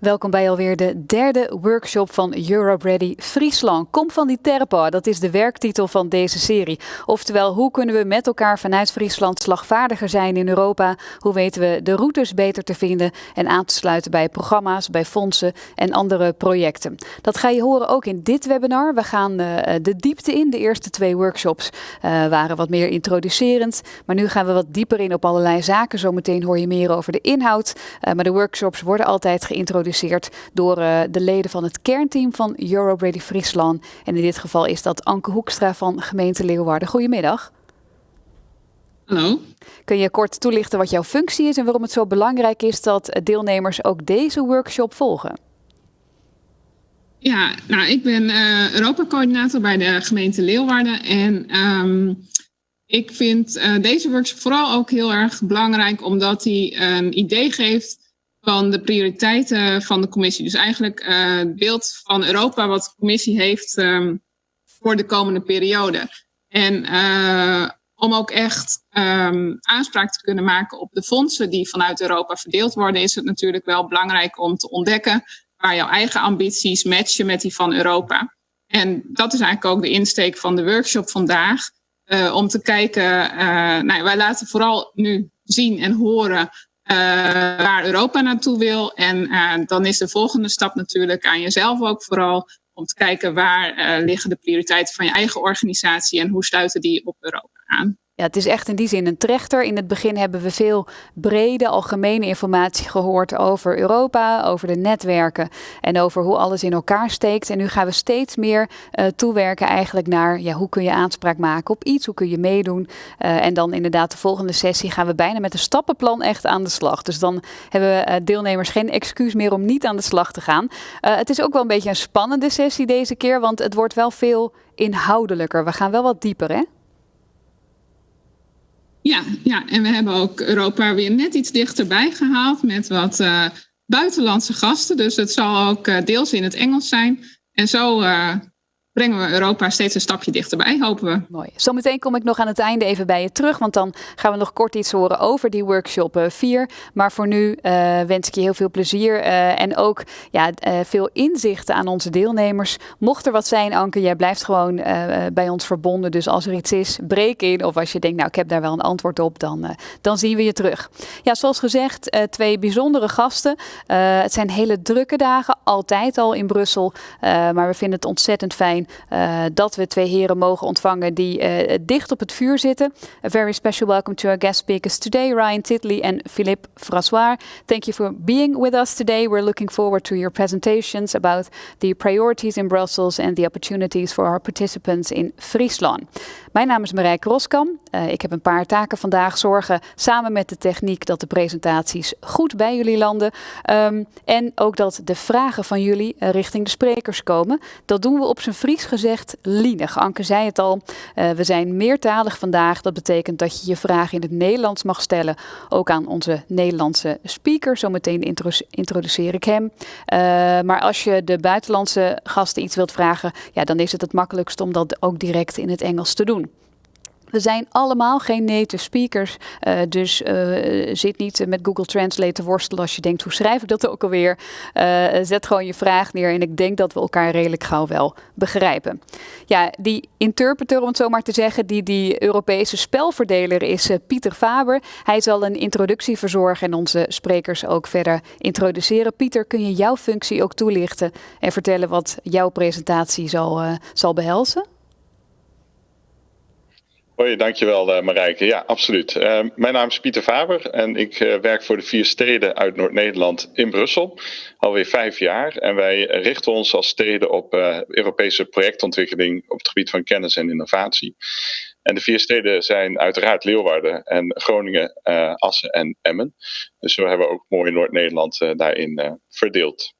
Welkom bij alweer de derde workshop van Europe Ready Fryslan. Kom van die terpa, dat is de werktitel van deze serie. Oftewel, hoe kunnen we met elkaar vanuit Friesland slagvaardiger zijn in Europa? Hoe weten we de routes beter te vinden en aan te sluiten bij programma's, bij fondsen en andere projecten? Dat ga je horen ook in dit webinar. We gaan de diepte in. De eerste 2 workshops waren wat meer introducerend. Maar nu gaan we wat dieper in op allerlei zaken. Zometeen hoor je meer over de inhoud. Maar de workshops worden altijd geïntroduceerd door de leden van het kernteam van Europe Ready Fryslan. En in dit geval is dat Anke Hoekstra van gemeente Leeuwarden. Goedemiddag. Hallo. Kun je kort toelichten wat jouw functie is en waarom het zo belangrijk is dat deelnemers ook deze workshop volgen? Ja, ik ben Europa-coördinator bij de gemeente Leeuwarden. En ik vind deze workshop vooral ook heel erg belangrijk omdat hij een idee geeft van de prioriteiten van de commissie. Dus eigenlijk het beeld van Europa wat de commissie heeft voor de komende periode. En om ook echt aanspraak te kunnen maken op de fondsen die vanuit Europa verdeeld worden, is het natuurlijk wel belangrijk om te ontdekken waar jouw eigen ambities matchen met die van Europa. En dat is eigenlijk ook de insteek van de workshop vandaag. Om te kijken, wij laten vooral nu zien en horen waar Europa naartoe wil. En dan is de volgende stap natuurlijk aan jezelf ook vooral om te kijken waar liggen de prioriteiten van je eigen organisatie en hoe sluiten die op Europa aan. Ja, het is echt in die zin een trechter. In het begin hebben we veel brede, algemene informatie gehoord over Europa, over de netwerken en over hoe alles in elkaar steekt. En nu gaan we steeds meer toewerken eigenlijk naar hoe kun je aanspraak maken op iets, hoe kun je meedoen. En dan inderdaad de volgende sessie gaan we bijna met een stappenplan echt aan de slag. Dus dan hebben we deelnemers geen excuus meer om niet aan de slag te gaan. Het is ook wel een beetje een spannende sessie deze keer, want het wordt wel veel inhoudelijker. We gaan wel wat dieper, hè? Ja, en we hebben ook Europa weer net iets dichterbij gehaald met wat buitenlandse gasten. Dus het zal ook deels in het Engels zijn. En zo brengen we Europa steeds een stapje dichterbij, hopen we. Mooi. Zometeen kom ik nog aan het einde even bij je terug, want dan gaan we nog kort iets horen over die workshop 4. Maar voor nu wens ik je heel veel plezier en ook veel inzichten aan onze deelnemers. Mocht er wat zijn, Anke, jij blijft gewoon bij ons verbonden. Dus als er iets is, breek in. Of als je denkt, ik heb daar wel een antwoord op, dan zien we je terug. Ja, zoals gezegd, 2 bijzondere gasten. Het zijn hele drukke dagen, altijd al in Brussel. Maar we vinden het ontzettend fijn dat we 2 heren mogen ontvangen die dicht op het vuur zitten. A very special welcome to our guest speakers today, Ryan Titley and Philippe Fryslan. Thank you for being with us today. We're looking forward to your presentations about the priorities in Brussels and the opportunities for our participants in Fryslan. Mijn naam is Marijke Roskam. Ik heb een paar taken vandaag. Zorgen samen met de techniek dat de presentaties goed bij jullie landen. En ook dat de vragen van jullie richting de sprekers komen. Dat doen we op zijn Fries gezegd lienig. Anke zei het al, we zijn meertalig vandaag. Dat betekent dat je je vraag in het Nederlands mag stellen. Ook aan onze Nederlandse speaker. Zometeen introduceer ik hem. Maar als je de buitenlandse gasten iets wilt vragen, dan is het makkelijkst om dat ook direct in het Engels te doen. We zijn allemaal geen native speakers, dus zit niet met Google Translate te worstelen als je denkt, hoe schrijf ik dat ook alweer? Zet gewoon je vraag neer en ik denk dat we elkaar redelijk gauw wel begrijpen. Ja, die interpreter, om het zo maar te zeggen, die Europese spelverdeler is Pieter Faber. Hij zal een introductie verzorgen en onze sprekers ook verder introduceren. Pieter, kun je jouw functie ook toelichten en vertellen wat jouw presentatie zal behelzen? Hoi, dankjewel Marijke. Ja, absoluut. Mijn naam is Pieter Faber en ik werk voor de 4 steden uit Noord-Nederland in Brussel. Alweer 5 jaar. En wij richten ons als steden op Europese projectontwikkeling op het gebied van kennis en innovatie. En de 4 steden zijn uiteraard Leeuwarden en Groningen, Assen en Emmen. Dus zo hebben we ook mooi Noord-Nederland daarin verdeeld.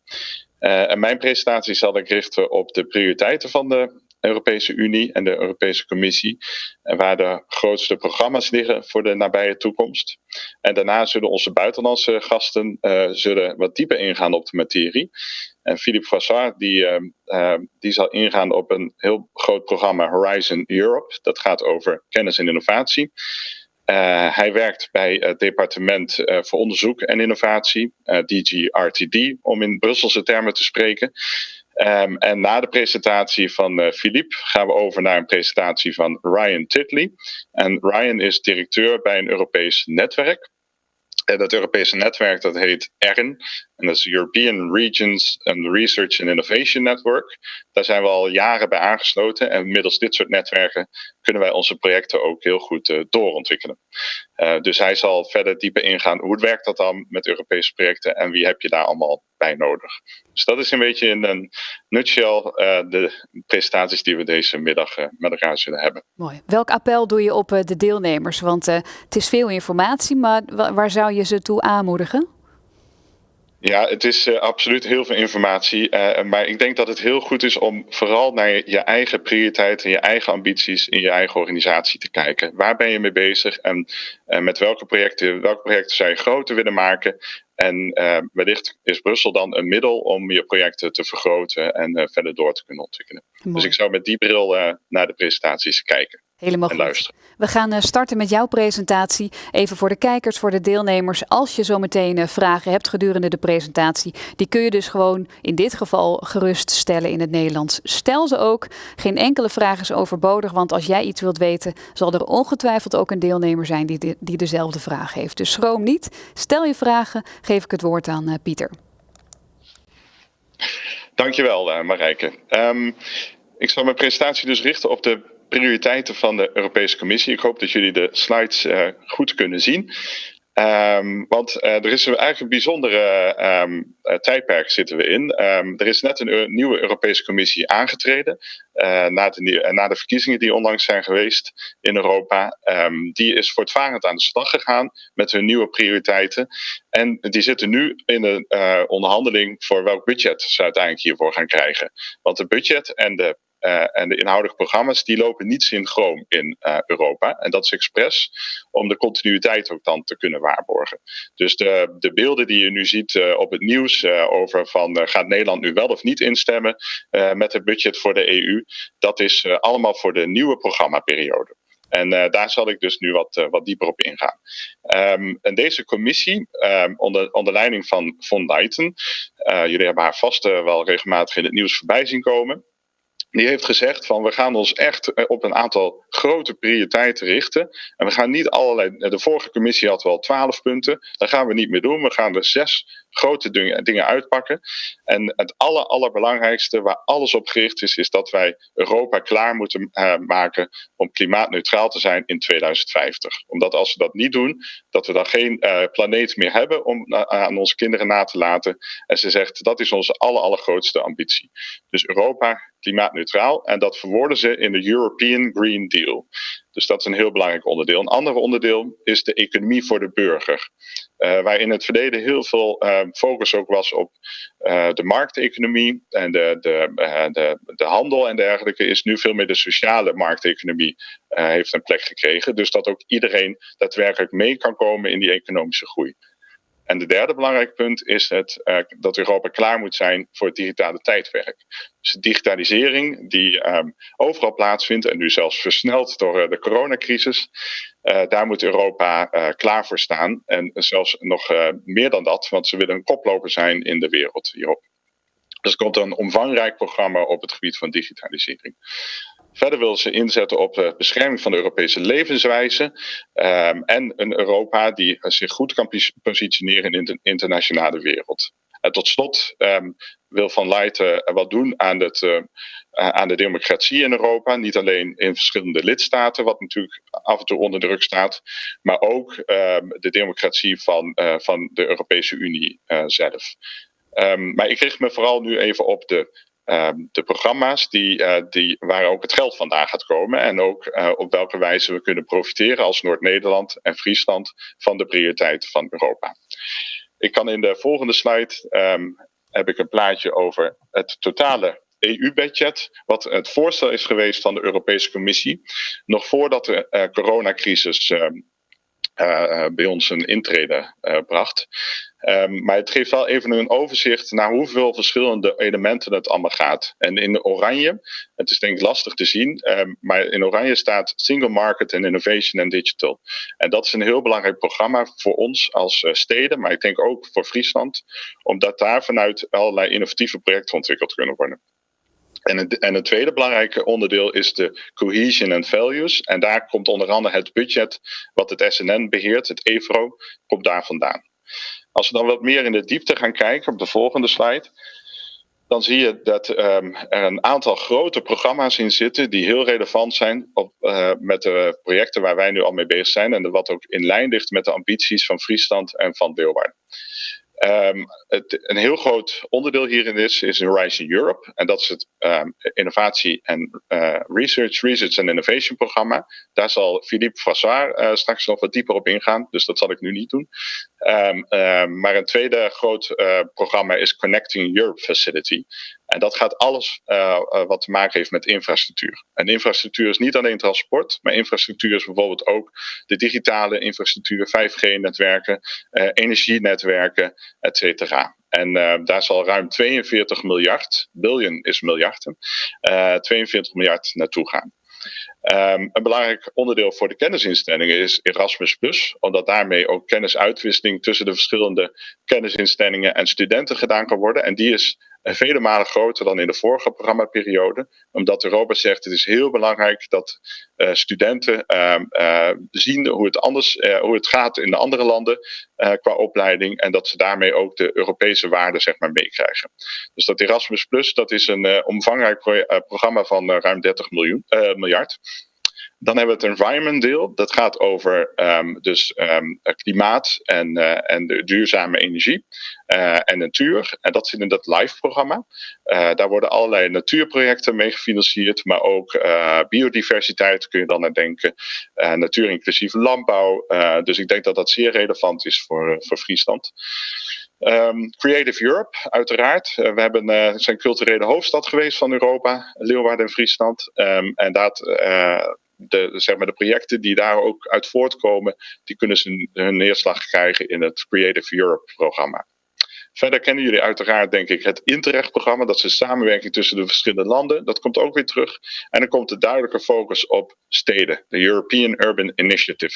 En mijn presentatie zal ik richten op de prioriteiten van de Europese Unie en de Europese Commissie, en waar de grootste programma's liggen voor de nabije toekomst. En daarna zullen onze buitenlandse gasten wat dieper ingaan op de materie. En Philippe Fryslan die zal ingaan op een heel groot programma Horizon Europe. Dat gaat over kennis en innovatie. Hij werkt bij het departement voor onderzoek en innovatie, DG RTD, om in Brusselse termen te spreken. En na de presentatie van Philippe gaan we over naar een presentatie van Ryan Titley. En Ryan is directeur bij een Europees netwerk. En dat Europese netwerk dat heet ERN. En dat is European Regions and Research and Innovation Network. Daar zijn we al jaren bij aangesloten. En middels dit soort netwerken kunnen wij onze projecten ook heel goed doorontwikkelen. Dus hij zal verder dieper ingaan. Hoe werkt dat dan met Europese projecten en wie heb je daar allemaal bij nodig? Dus dat is een beetje in een nutshell de presentaties die we deze middag met elkaar zullen hebben. Mooi. Welk appel doe je op de deelnemers? Want het is veel informatie, maar waar zou je ze toe aanmoedigen? Ja, het is absoluut heel veel informatie. Maar ik denk dat het heel goed is om vooral naar je eigen prioriteiten, je eigen ambities in je eigen organisatie te kijken. Waar ben je mee bezig en met welke projecten zou je groter willen maken? En wellicht is Brussel dan een middel om je projecten te vergroten en verder door te kunnen ontwikkelen. Mooi. Dus ik zou met die bril naar de presentaties kijken. Helemaal goed. We gaan starten met jouw presentatie. Even voor de kijkers, voor de deelnemers. Als je zo meteen vragen hebt gedurende de presentatie, die kun je dus gewoon in dit geval gerust stellen in het Nederlands. Stel ze ook. Geen enkele vraag is overbodig, want als jij iets wilt weten, zal er ongetwijfeld ook een deelnemer zijn die dezelfde vraag heeft. Dus schroom niet. Stel je vragen, geef ik het woord aan Pieter. Dankjewel, Marijke. Ik zal mijn presentatie dus richten op de prioriteiten van de Europese Commissie. Ik hoop dat jullie de slides goed kunnen zien. Want er is eigenlijk een bijzondere tijdperk zitten we in. Er is net een nieuwe Europese Commissie aangetreden. Na de verkiezingen die onlangs zijn geweest in Europa. Die is voortvarend aan de slag gegaan met hun nieuwe prioriteiten. En die zitten nu in de onderhandeling voor welk budget ze uiteindelijk hiervoor gaan krijgen. Want de budget en de inhoudelijke programma's die lopen niet synchroon in Europa. En dat is expres om de continuïteit ook dan te kunnen waarborgen. Dus de beelden die je nu ziet op het nieuws over van gaat Nederland nu wel of niet instemmen met het budget voor de EU. Dat is allemaal voor de nieuwe programmaperiode. En daar zal ik dus nu wat dieper op ingaan. En deze commissie, onder leiding van von Leyen, jullie hebben haar vast wel regelmatig in het nieuws voorbij zien komen. Die heeft gezegd van we gaan ons echt op een aantal grote prioriteiten richten. En we gaan niet de vorige commissie had wel 12 punten. Dat gaan we niet meer doen. We gaan er 6 grote dingen uitpakken. En het allerbelangrijkste waar alles op gericht is dat wij Europa klaar moeten maken om klimaatneutraal te zijn in 2050. Omdat als we dat niet doen, dat we dan geen planeet meer hebben om aan onze kinderen na te laten. En ze zegt dat is onze allergrootste ambitie. Dus Europa klimaatneutraal en dat verwoorden ze in de European Green Deal. Dus dat is een heel belangrijk onderdeel. Een ander onderdeel is de economie voor de burger. Waar in het verleden heel veel focus ook was op de markteconomie en de handel en dergelijke, is nu veel meer de sociale markteconomie heeft een plek gekregen. Dus dat ook iedereen daadwerkelijk mee kan komen in die economische groei. En de derde belangrijk punt is dat Europa klaar moet zijn voor het digitale tijdperk. Dus de digitalisering die overal plaatsvindt en nu zelfs versneld door de coronacrisis. Daar moet Europa klaar voor staan. En zelfs nog meer dan dat, want ze willen een koploper zijn in de wereld hierop. Dus er komt een omvangrijk programma op het gebied van digitalisering. Verder wil ze inzetten op de bescherming van de Europese levenswijze en een Europa die zich goed kan positioneren in de internationale wereld. En tot slot wil Van Leyen wat doen aan de democratie in Europa. Niet alleen in verschillende lidstaten, wat natuurlijk af en toe onder druk staat, maar ook de democratie van de Europese Unie zelf. Maar ik richt me vooral nu even op de programma's waar ook het geld vandaan gaat komen. En ook op welke wijze we kunnen profiteren als Noord-Nederland en Friesland van de prioriteiten van Europa. Ik kan in de volgende slide heb ik een plaatje over het totale EU-budget. Wat het voorstel is geweest van de Europese Commissie. Nog voordat de coronacrisis bij ons een intrede bracht. Maar het geeft wel even een overzicht naar hoeveel verschillende elementen het allemaal gaat. En in oranje, het is denk ik lastig te zien, maar in oranje staat Single Market and Innovation and Digital. En dat is een heel belangrijk programma voor ons als steden, maar ik denk ook voor Friesland, omdat daar vanuit allerlei innovatieve projecten ontwikkeld kunnen worden. En het tweede belangrijke onderdeel is de cohesion and values. En daar komt onder andere het budget wat het SNN beheert, het EVRO, komt daar vandaan. Als we dan wat meer in de diepte gaan kijken op de volgende slide, dan zie je dat er een aantal grote programma's in zitten die heel relevant zijn met de projecten waar wij nu al mee bezig zijn en wat ook in lijn ligt met de ambities van Friesland en van Leeuwarden. Een heel groot onderdeel hierin is Horizon Europe. En dat is het innovatie en research and innovation programma. Daar zal Philippe Fryslan straks nog wat dieper op ingaan. Dus dat zal ik nu niet doen. Maar een tweede groot programma is Connecting Europe Facility. En dat gaat alles wat te maken heeft met infrastructuur. En infrastructuur is niet alleen transport, maar infrastructuur is bijvoorbeeld ook de digitale infrastructuur, 5G-netwerken, energienetwerken, et cetera. En daar zal ruim 42 miljard, billion is miljarden, 42 miljard naartoe gaan. Een belangrijk onderdeel voor de kennisinstellingen is Erasmus+, omdat daarmee ook kennisuitwisseling tussen de verschillende kennisinstellingen en studenten gedaan kan worden. En die is vele malen groter dan in de vorige programmaperiode, omdat Europa zegt het is heel belangrijk dat studenten zien hoe het gaat in de andere landen qua opleiding en dat ze daarmee ook de Europese waarden zeg maar meekrijgen. Dus dat Erasmus+, dat is een omvangrijk programma van ruim 30 miljard. Dan hebben we het environment deel. Dat gaat over klimaat en de duurzame energie en natuur. En dat zit in dat LIFE-programma. Daar worden allerlei natuurprojecten mee gefinancierd, maar ook biodiversiteit kun je dan aan denken. Natuurinclusieve landbouw. Dus ik denk dat dat zeer relevant is voor Friesland. Creative Europe, uiteraard. We zijn culturele hoofdstad geweest van Europa, Leeuwarden en Friesland. En de projecten die daar ook uit voortkomen, die kunnen hun neerslag krijgen in het Creative Europe programma. Verder kennen jullie uiteraard, denk ik, het Interreg-programma. Dat is een samenwerking tussen de verschillende landen. Dat komt ook weer terug. En dan komt de duidelijke focus op steden. De European Urban Initiative.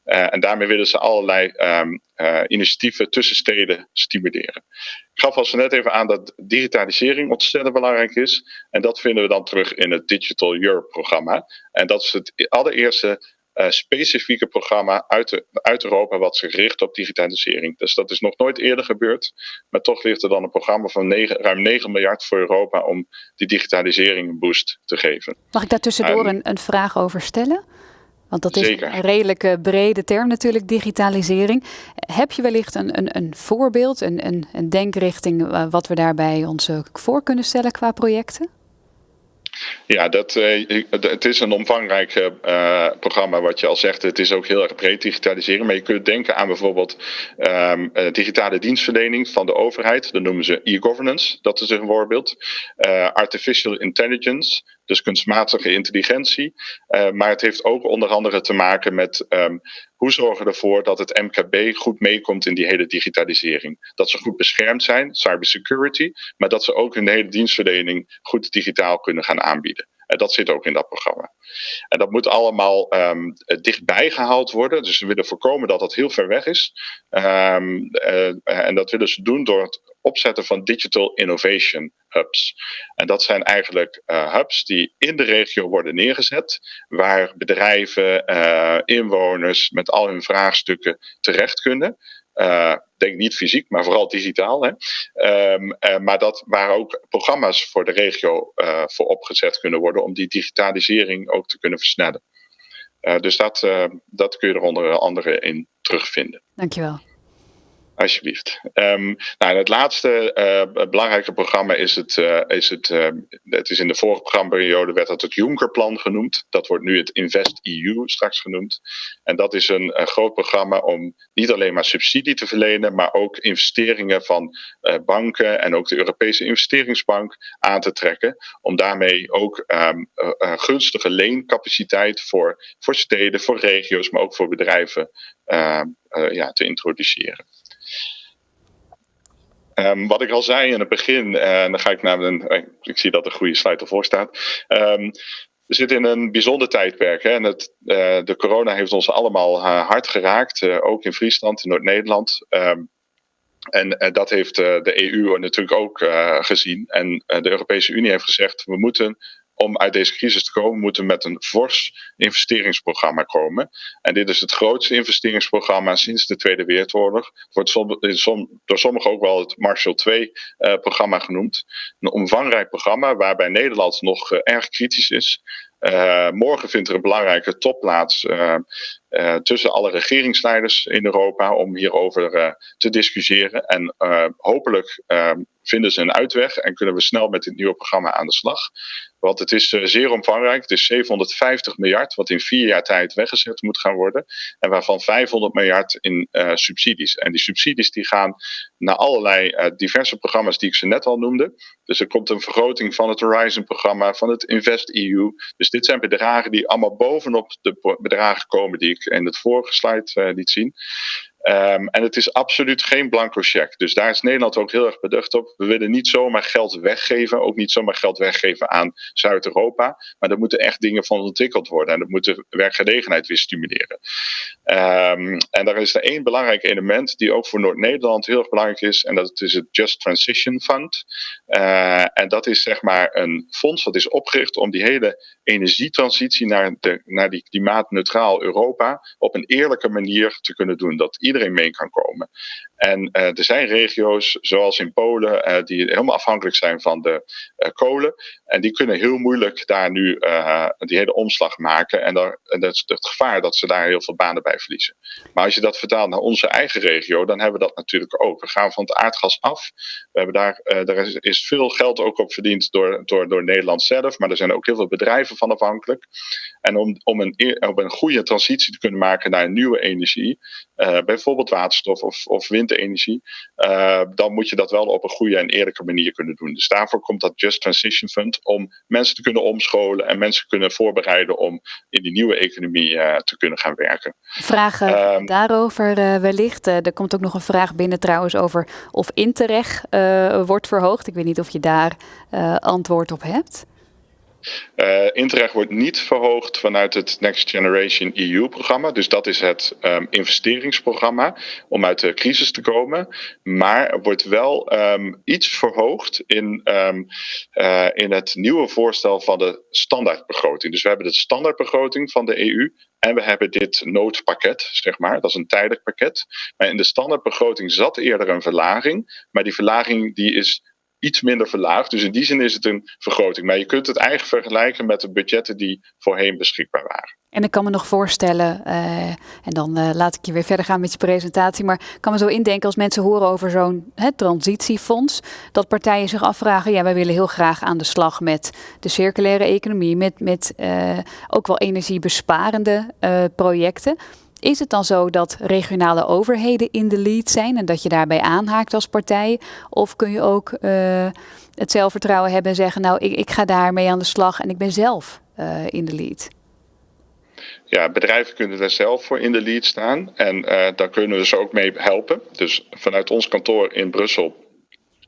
En daarmee willen ze allerlei initiatieven tussen steden stimuleren. Ik gaf al net even aan dat digitalisering ontzettend belangrijk is. En dat vinden we dan terug in het Digital Europe-programma. En dat is het allereerste specifieke programma uit Europa wat zich richt op digitalisering. Dus dat is nog nooit eerder gebeurd. Maar toch ligt er dan een programma van ruim 9 miljard voor Europa om die digitalisering een boost te geven. Mag ik daar tussendoor een vraag over stellen? Want dat is zeker een redelijk brede term natuurlijk, digitalisering. Heb je wellicht een voorbeeld, een denkrichting wat we daarbij ons voor kunnen stellen qua projecten? Ja, het is een omvangrijk programma wat je al zegt. Het is ook heel erg breed digitaliseren. Maar je kunt denken aan bijvoorbeeld digitale dienstverlening van de overheid. Dat noemen ze e-governance. Dat is een voorbeeld. Artificial intelligence, dus kunstmatige intelligentie. Maar het heeft ook onder andere te maken met hoe zorgen we ervoor dat het MKB goed meekomt in die hele digitalisering. Dat ze goed beschermd zijn, cybersecurity, maar dat ze ook hun hele dienstverlening goed digitaal kunnen gaan aanbieden. En dat zit ook in dat programma. En dat moet allemaal dichtbij gehaald worden. Dus we willen voorkomen dat dat heel ver weg is. En dat willen ze doen door het opzetten van Digital Innovation Hubs. En dat zijn eigenlijk hubs die in de regio worden neergezet, waar bedrijven, inwoners met al hun vraagstukken terecht kunnen. Denk niet fysiek, maar vooral digitaal. Hè? Maar waar ook programma's voor de regio voor opgezet kunnen worden om die digitalisering ook te kunnen versnellen. Dus dat kun je er onder andere in terugvinden. Dankjewel. Alsjeblieft. Het laatste belangrijke programma is het is in de vorige programmaperiode werd dat het Juncker-plan genoemd. Dat wordt nu het Invest EU straks genoemd. En dat is een groot programma om niet alleen maar subsidie te verlenen, maar ook investeringen van banken en ook de Europese investeringsbank aan te trekken. Om daarmee ook gunstige leencapaciteit voor steden, voor regio's, maar ook voor bedrijven te introduceren. Wat ik al zei in het begin, dan ga ik naar ik zie dat de goede slide ervoor staat. We zitten in een bijzonder tijdperk. Hè? En de corona heeft ons allemaal hard geraakt. Ook in Friesland, in Noord-Nederland. En dat heeft de EU natuurlijk ook gezien. En de Europese Unie heeft gezegd, we moeten, om uit deze crisis te komen, moeten met een fors investeringsprogramma komen. En dit is het grootste investeringsprogramma sinds de Tweede Wereldoorlog. Het wordt door sommigen ook wel het Marshall II-programma genoemd. Een omvangrijk programma waarbij Nederland nog erg kritisch is. Morgen vindt er een belangrijke top plaats tussen alle regeringsleiders in Europa om hierover te discussiëren. En hopelijk vinden ze een uitweg en kunnen we snel met dit nieuwe programma aan de slag. Want het is zeer omvangrijk. Het is 750 miljard wat in 4 jaar tijd weggezet moet gaan worden. En waarvan 500 miljard in subsidies. En die subsidies die gaan naar allerlei diverse programma's die ik ze net al noemde. Dus er komt een vergroting van het Horizon-programma, van het InvestEU. Dus dit zijn bedragen die allemaal bovenop de bedragen komen die ik in het vorige slide liet zien. En het is absoluut geen blanco cheque. Dus daar is Nederland ook heel erg beducht op. We willen niet zomaar geld weggeven. Ook niet zomaar geld weggeven aan Zuid-Europa. Maar er moeten echt dingen van ontwikkeld worden. En dat moet de werkgelegenheid weer stimuleren. En daar is er één belangrijk element die ook voor Noord-Nederland heel erg belangrijk is. En dat is het Just Transition Fund. En dat is zeg maar een fonds dat is opgericht om die hele energietransitie naar die klimaatneutraal Europa op een eerlijke manier te kunnen doen. Dat iedereen mee kan komen. En er zijn regio's, zoals in Polen, die helemaal afhankelijk zijn van de kolen. En die kunnen heel moeilijk daar nu die hele omslag maken. En dat is het gevaar dat ze daar heel veel banen bij verliezen. Maar als je dat vertaalt naar onze eigen regio, dan hebben we dat natuurlijk ook. We gaan van het aardgas af. We hebben daar is veel geld ook op verdiend door Nederland zelf. Maar er zijn ook heel veel bedrijven van afhankelijk. En om een goede transitie te kunnen maken naar nieuwe energie, bijvoorbeeld waterstof of windenergie, dan moet je dat wel op een goede en eerlijke manier kunnen doen. Dus daarvoor komt dat Just Transition Fund om mensen te kunnen omscholen en mensen te kunnen voorbereiden om in die nieuwe economie te kunnen gaan werken. Vragen daarover wellicht. Er komt ook nog een vraag binnen trouwens over of Interreg wordt verhoogd. Ik weet niet of je daar antwoord op hebt. Interreg wordt niet verhoogd vanuit het Next Generation EU-programma. Dus dat is het investeringsprogramma om uit de crisis te komen. Maar er wordt wel iets verhoogd in het nieuwe voorstel van de standaardbegroting. Dus we hebben de standaardbegroting van de EU. En we hebben dit noodpakket, zeg maar. Dat is een tijdelijk pakket. Maar in de standaardbegroting zat eerder een verlaging. Maar die verlaging die is iets minder verlaagd. Dus in die zin is het een vergroting. Maar je kunt het eigenlijk vergelijken met de budgetten die voorheen beschikbaar waren. En ik kan me nog voorstellen, en dan laat ik je weer verder gaan met je presentatie, maar ik kan me zo indenken als mensen horen over zo'n transitiefonds, dat partijen zich afvragen, ja, wij willen heel graag aan de slag met de circulaire economie, met ook wel energiebesparende projecten. Is het dan zo dat regionale overheden in de lead zijn en dat je daarbij aanhaakt als partij? Of kun je ook het zelfvertrouwen hebben en zeggen, nou, ik ga daarmee aan de slag en ik ben zelf in de lead? Ja, bedrijven kunnen daar zelf voor in de lead staan en daar kunnen we ze ook mee helpen. Dus vanuit ons kantoor in Brussel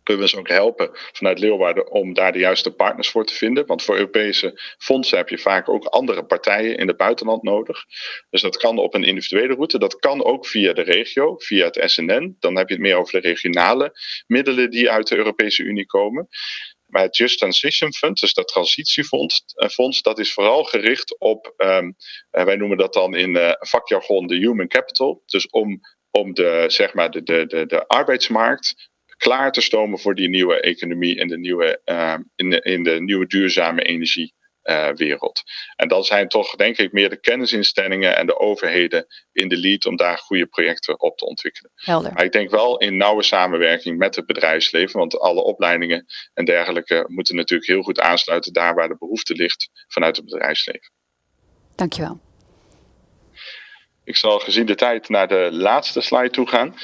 kunnen we ze ook helpen vanuit Leeuwarden om daar de juiste partners voor te vinden. Want voor Europese fondsen heb je vaak ook andere partijen in het buitenland nodig. Dus dat kan op een individuele route. Dat kan ook via de regio, via het SNN. Dan heb je het meer over de regionale middelen die uit de Europese Unie komen. Maar het Just Transition Fund, dus dat transitiefonds, dat is vooral gericht op, wij noemen dat dan in vakjargon de human capital. Dus om de arbeidsmarkt klaar te stomen voor die nieuwe economie en in de nieuwe duurzame energiewereld. En dan zijn toch, denk ik, meer de kennisinstellingen en de overheden in de lead om daar goede projecten op te ontwikkelen. Helder. Maar ik denk wel in nauwe samenwerking met het bedrijfsleven, want alle opleidingen en dergelijke moeten natuurlijk heel goed aansluiten daar waar de behoefte ligt vanuit het bedrijfsleven. Dankjewel. Ik zal gezien de tijd naar de laatste slide toe gaan.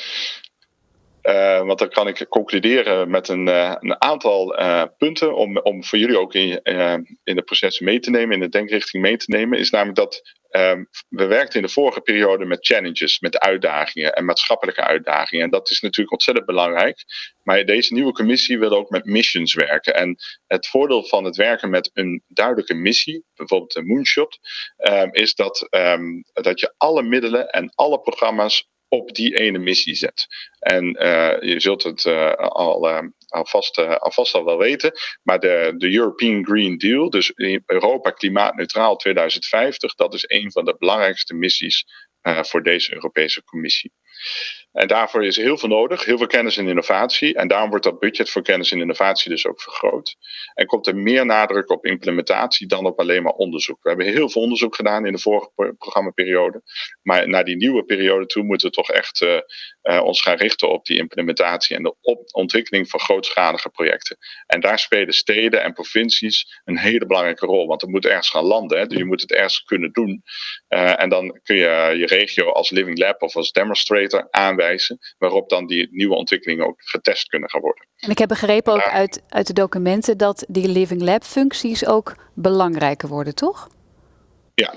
Want dan kan ik concluderen met een aantal punten om voor jullie ook in de processen mee te nemen, in de denkrichting mee te nemen, is namelijk dat we werkten in de vorige periode met challenges, met uitdagingen en maatschappelijke uitdagingen. En dat is natuurlijk ontzettend belangrijk. Maar deze nieuwe commissie wil ook met missions werken. En het voordeel van het werken met een duidelijke missie, bijvoorbeeld een moonshot, is dat je alle middelen en alle programma's op die ene missie zet. En je zult het alvast al wel weten, maar de European Green Deal, dus Europa klimaatneutraal 2050, dat is een van de belangrijkste missies voor deze Europese Commissie. En daarvoor is heel veel nodig, heel veel kennis en innovatie. En daarom wordt dat budget voor kennis en innovatie dus ook vergroot. En komt er meer nadruk op implementatie dan op alleen maar onderzoek. We hebben heel veel onderzoek gedaan in de vorige programmaperiode. Maar naar die nieuwe periode toe moeten we toch echt ons gaan richten op die implementatie en de ontwikkeling van grootschalige projecten. En daar spelen steden en provincies een hele belangrijke rol. Want het moet ergens gaan landen. Hè? Dus je moet het ergens kunnen doen. En dan kun je je regio als living lab of als demonstrator aanwijzen, waarop dan die nieuwe ontwikkelingen ook getest kunnen gaan worden. En ik heb begrepen ook uit de documenten dat die living lab functies ook belangrijker worden, toch?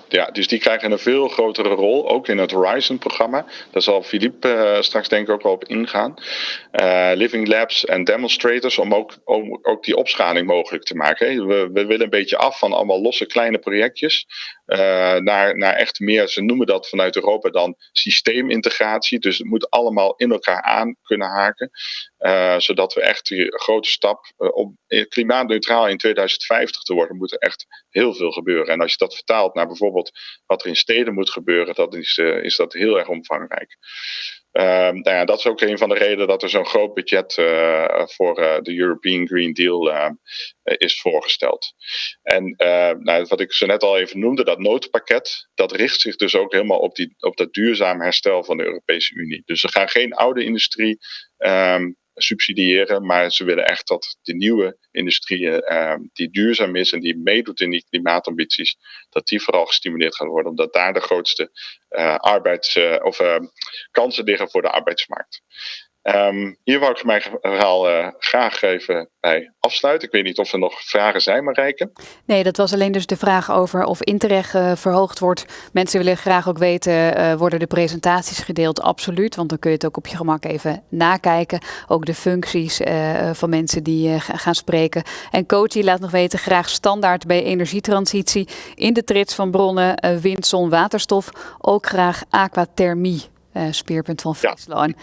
Ja, dus die krijgen een veel grotere rol, ook in het Horizon-programma. Daar zal Philippe straks denk ik ook wel op ingaan. Living labs en demonstrators om ook die opschaling mogelijk te maken. Hè. We willen een beetje af van allemaal losse kleine projectjes. Naar echt meer, ze noemen dat vanuit Europa dan systeemintegratie. Dus het moet allemaal in elkaar aan kunnen haken. Zodat we echt die grote stap om klimaatneutraal in 2050 te worden, moet er echt heel veel gebeuren. En als je dat vertaalt naar bijvoorbeeld wat er in steden moet gebeuren, dan is dat heel erg omvangrijk. Dat is ook een van de redenen dat er zo'n groot budget voor de European Green Deal is voorgesteld. En wat ik zo net al even noemde, dat noodpakket, dat richt zich dus ook helemaal op dat duurzaam herstel van de Europese Unie. Dus ze gaan geen oude industrie subsidiëren, maar ze willen echt dat de nieuwe industrie die duurzaam is en die meedoet in die klimaatambities, dat die vooral gestimuleerd gaat worden, omdat daar de grootste kansen liggen voor de arbeidsmarkt. Hier wou ik mijn verhaal graag even bij afsluiten. Ik weet niet of er nog vragen zijn, Marijke. Nee, dat was alleen dus de vraag over of Interreg verhoogd wordt. Mensen willen graag ook weten, worden de presentaties gedeeld? Absoluut, want dan kun je het ook op je gemak even nakijken. Ook de functies van mensen die gaan spreken. En Coty laat nog weten, graag standaard bij energietransitie in de trits van bronnen, wind, zon, waterstof. Ook graag aquathermie. Speerpunt van Fryslan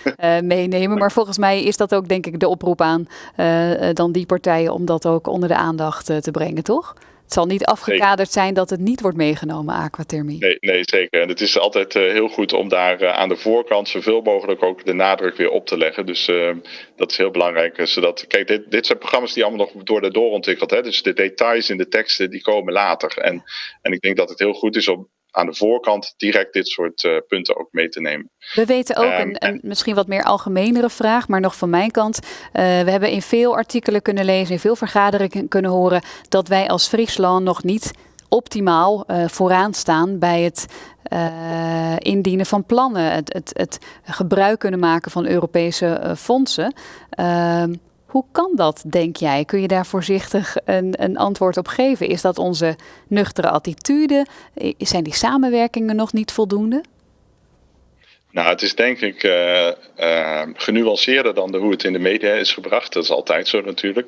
meenemen. Maar volgens mij is dat ook denk ik de oproep aan dan die partijen om dat ook onder de aandacht te brengen, toch? Het zal niet afgekaderd zijn dat het niet wordt meegenomen, aquathermie. Nee, zeker. En het is altijd heel goed om daar aan de voorkant zoveel mogelijk ook de nadruk weer op te leggen. Dus dat is heel belangrijk. Kijk, dit zijn programma's die allemaal nog worden doorontwikkeld. Hè? Dus de details in de teksten die komen later. En ik denk dat het heel goed is om aan de voorkant direct dit soort punten ook mee te nemen. We weten ook een misschien wat meer algemenere vraag, maar nog van mijn kant. We hebben in veel artikelen kunnen lezen, in veel vergaderingen kunnen horen dat wij als Fryslan nog niet optimaal vooraan staan bij het indienen van plannen, het gebruik kunnen maken van Europese fondsen. Hoe kan dat, denk jij? Kun je daar voorzichtig een antwoord op geven? Is dat onze nuchtere attitude? Zijn die samenwerkingen nog niet voldoende? Nou, het is denk ik genuanceerder dan hoe het in de media is gebracht. Dat is altijd zo natuurlijk.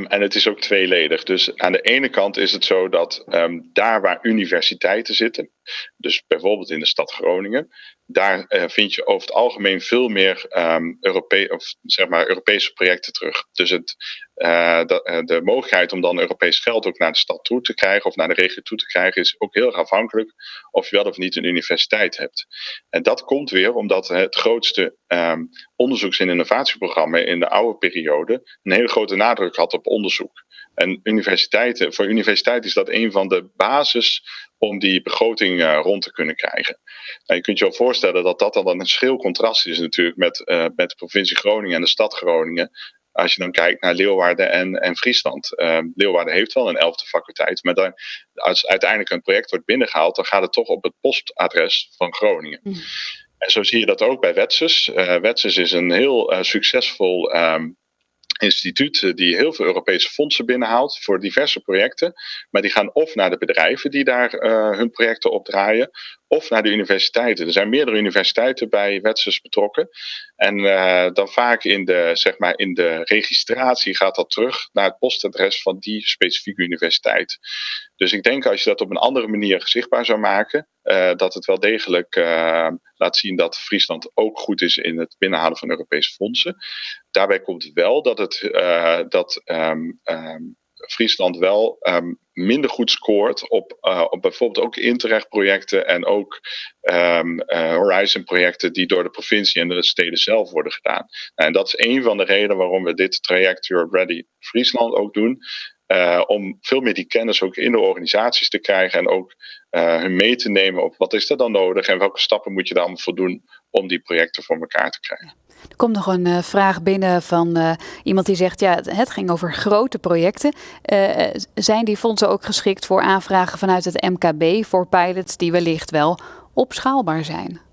En het is ook tweeledig. Dus aan de ene kant is het zo dat daar waar universiteiten zitten, dus bijvoorbeeld in de stad Groningen, daar vind je over het algemeen veel meer Europese projecten terug. Dus de mogelijkheid om dan Europees geld ook naar de stad toe te krijgen of naar de regio toe te krijgen is ook heel erg afhankelijk of je wel of niet een universiteit hebt. En dat komt weer omdat het grootste onderzoeks- en innovatieprogramma in de oude periode een hele grote nadruk had op onderzoek. En voor universiteiten is dat een van de basis om die begroting rond te kunnen krijgen. Nou, je kunt je wel voorstellen dat dat dan een schil contrast is natuurlijk met de provincie Groningen en de stad Groningen. Als je dan kijkt naar Leeuwarden en Friesland. Leeuwarden heeft wel een 11e faculteit, maar als uiteindelijk een project wordt binnengehaald, dan gaat het toch op het postadres van Groningen. En zo zie je dat ook bij Wetses. Wetses is een heel succesvol instituut die heel veel Europese fondsen binnenhaalt voor diverse projecten. Maar die gaan of naar de bedrijven die daar hun projecten opdraaien, of naar de universiteiten. Er zijn meerdere universiteiten bij WAT betrokken. En dan vaak in de registratie gaat dat terug naar het postadres van die specifieke universiteit. Dus ik denk als je dat op een andere manier zichtbaar zou maken, dat het wel degelijk laat zien dat Friesland ook goed is in het binnenhalen van Europese fondsen. Daarbij komt wel dat Friesland wel minder goed scoort op bijvoorbeeld ook Interreg-projecten en ook Horizon-projecten die door de provincie en de steden zelf worden gedaan. En dat is een van de redenen waarom we dit traject Europe Ready Friesland ook doen. Om veel meer die kennis ook in de organisaties te krijgen en ook hun mee te nemen op wat is er dan nodig en welke stappen moet je daar allemaal voor doen om die projecten voor elkaar te krijgen. Er komt nog een vraag binnen van iemand die zegt, ja, het ging over grote projecten. Zijn die fondsen ook geschikt voor aanvragen vanuit het MKB voor pilots die wellicht wel opschaalbaar zijn?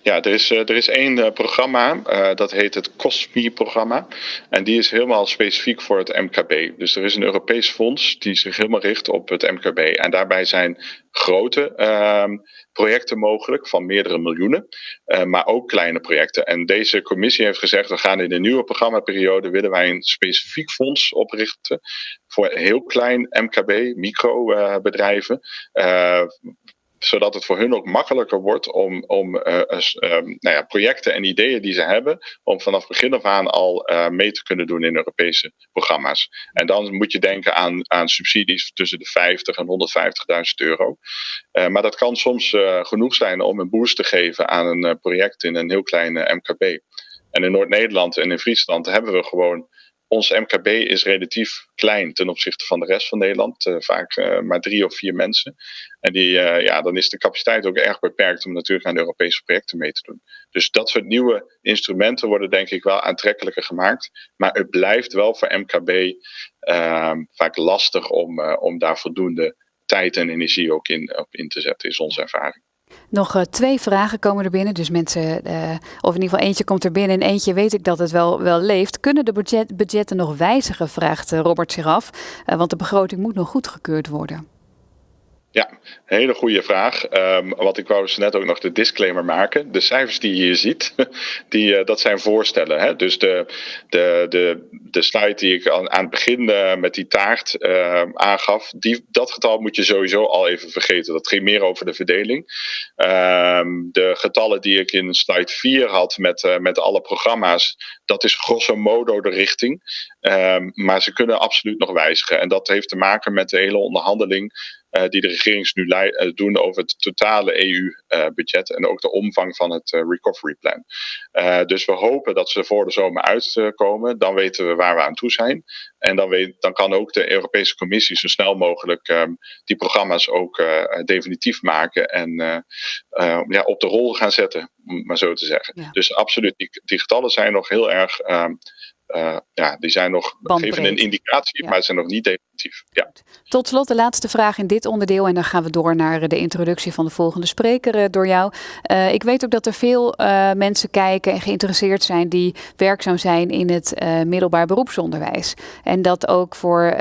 Ja, er is één programma, dat heet het COSME-programma. En die is helemaal specifiek voor het MKB. Dus er is een Europees fonds die zich helemaal richt op het MKB. En daarbij zijn grote projecten mogelijk van meerdere miljoenen, maar ook kleine projecten. En deze commissie heeft gezegd, we gaan in de nieuwe programmaperiode, willen wij een specifiek fonds oprichten voor heel klein MKB, microbedrijven. Zodat het voor hun ook makkelijker wordt om projecten en ideeën die ze hebben, om vanaf begin af aan al mee te kunnen doen in Europese programma's. En dan moet je denken aan subsidies tussen de 50 en 150.000 euro. Maar dat kan soms genoeg zijn om een boost te geven aan een project in een heel klein MKB. En in Noord-Nederland en in Friesland hebben we gewoon, ons MKB is relatief klein ten opzichte van de rest van Nederland. Vaak maar 3 of 4 mensen. En dan is de capaciteit ook erg beperkt om natuurlijk aan de Europese projecten mee te doen. Dus dat soort nieuwe instrumenten worden denk ik wel aantrekkelijker gemaakt. Maar het blijft wel voor MKB vaak lastig om daar voldoende tijd en energie ook op in te zetten, is onze ervaring. Nog 2 vragen komen er binnen. Dus mensen, of in ieder geval eentje komt er binnen en eentje weet ik dat het wel leeft. Kunnen de budgetten nog wijzigen, vraagt Robert zich af. Want de begroting moet nog goedgekeurd worden. Ja, een hele goede vraag. Want ik wou dus net ook nog de disclaimer maken. De cijfers die je hier ziet, dat zijn voorstellen. Hè? Dus de slide die ik aan het begin met die taart aangaf, dat getal moet je sowieso al even vergeten. Dat ging meer over de verdeling. De getallen die ik in slide 4 had met alle programma's, dat is grosso modo de richting. Maar ze kunnen absoluut nog wijzigen. En dat heeft te maken met de hele onderhandeling die de regerings nu doen over het totale EU-budget en ook de omvang van het recovery plan. Dus we hopen dat ze voor de zomer uitkomen. Dan weten we waar we aan toe zijn. En dan kan ook de Europese Commissie zo snel mogelijk die programma's ook definitief maken en op de rol gaan zetten, om maar zo te zeggen. Ja. Dus absoluut, die getallen zijn nog heel erg die zijn nog, geven een indicatie, maar ze zijn nog niet definitief. Ja. Tot slot de laatste vraag in dit onderdeel en dan gaan we door naar de introductie van de volgende spreker door jou. Ik weet ook dat er veel mensen kijken en geïnteresseerd zijn die werkzaam zijn in het middelbaar beroepsonderwijs. En dat ook voor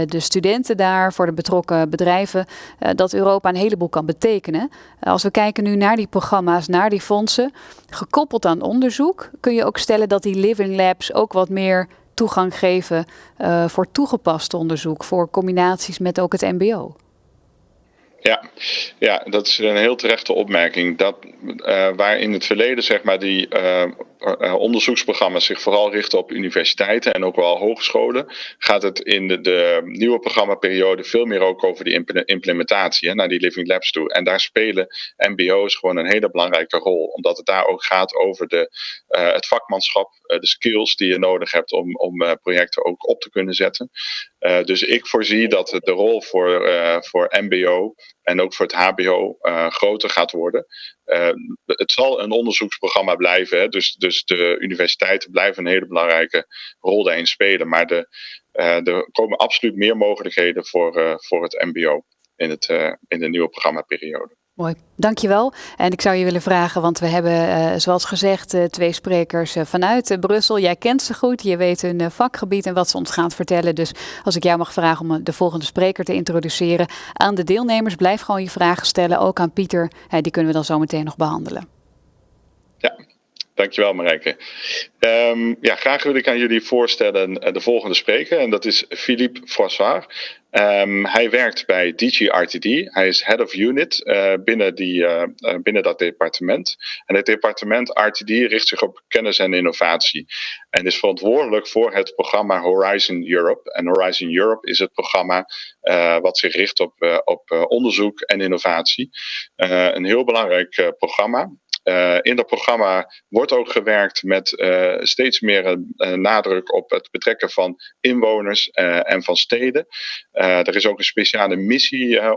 de studenten daar, voor de betrokken bedrijven, dat Europa een heleboel kan betekenen. Als we kijken nu naar die programma's, naar die fondsen, gekoppeld aan onderzoek, kun je ook stellen dat die living labs ook wat meer toegang geven voor toegepast onderzoek, voor combinaties met ook het mbo. Ja, dat is een heel terechte opmerking. Waar in het verleden zeg maar die onderzoeksprogramma's zich vooral richten op universiteiten en ook wel hogescholen, gaat het in de nieuwe programmaperiode veel meer ook over die implementatie naar die living labs toe. En daar spelen mbo's gewoon een hele belangrijke rol, omdat het daar ook gaat over het vakmanschap, de skills die je nodig hebt om projecten ook op te kunnen zetten. Dus ik voorzie dat de rol voor mbo en ook voor het hbo groter gaat worden. Het zal een onderzoeksprogramma blijven, hè? Dus de universiteiten blijven een hele belangrijke rol daarin spelen. Maar er komen absoluut meer mogelijkheden voor het mbo in de nieuwe programmaperiode. Mooi, dankjewel. En ik zou je willen vragen, want we hebben zoals gezegd 2 sprekers vanuit Brussel. Jij kent ze goed, je weet hun vakgebied en wat ze ons gaan vertellen. Dus als ik jou mag vragen om de volgende spreker te introduceren aan de deelnemers, blijf gewoon je vragen stellen, ook aan Pieter. Die kunnen we dan zo meteen nog behandelen. Ja. Dankjewel Marijke. Graag wil ik aan jullie voorstellen de volgende spreker. En dat is Philippe Fryslan. Hij werkt bij DG RTD. Hij is Head of Unit binnen dat departement. En het departement RTD richt zich op kennis en innovatie. En is verantwoordelijk voor het programma Horizon Europe. En Horizon Europe is het programma wat zich richt op onderzoek en innovatie. Een heel belangrijk programma. In dat programma wordt ook gewerkt met steeds meer nadruk op het betrekken van inwoners en van steden. Er is ook een speciale missie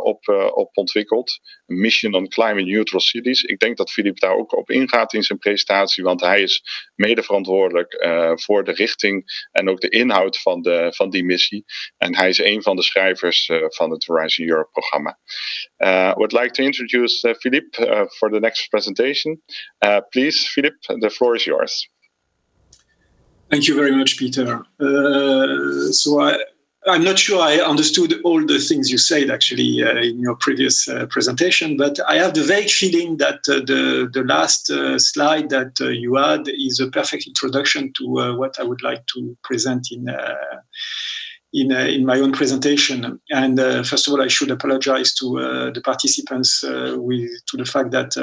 op ontwikkeld. Een Mission on Climate Neutral Cities. Ik denk dat Philippe daar ook op ingaat in zijn presentatie, want hij is mede verantwoordelijk voor de richting en ook de inhoud van die missie. En hij is een van de schrijvers van het Horizon Europe programma. I would like to introduce Philippe for the next presentation. Please, Philippe, the floor is yours. Thank you very much, Peter. I'm not sure I understood all the things you said actually in your previous presentation, but I have the vague feeling that the last slide that you had is a perfect introduction to what I would like to present in my own presentation. And first of all, I should apologize to the participants to the fact that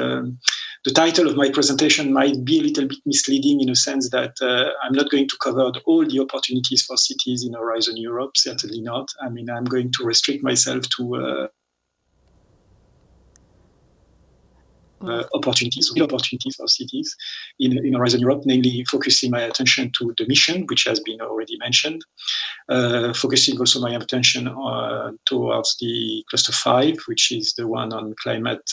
the title of my presentation might be a little bit misleading in a sense that I'm not going to cover all the opportunities for cities in Horizon Europe, certainly not. I mean, I'm going to restrict myself to opportunities for cities in Horizon Europe, namely focusing my attention to the mission, which has been already mentioned, focusing also my attention towards the cluster 5, which is the one on climate,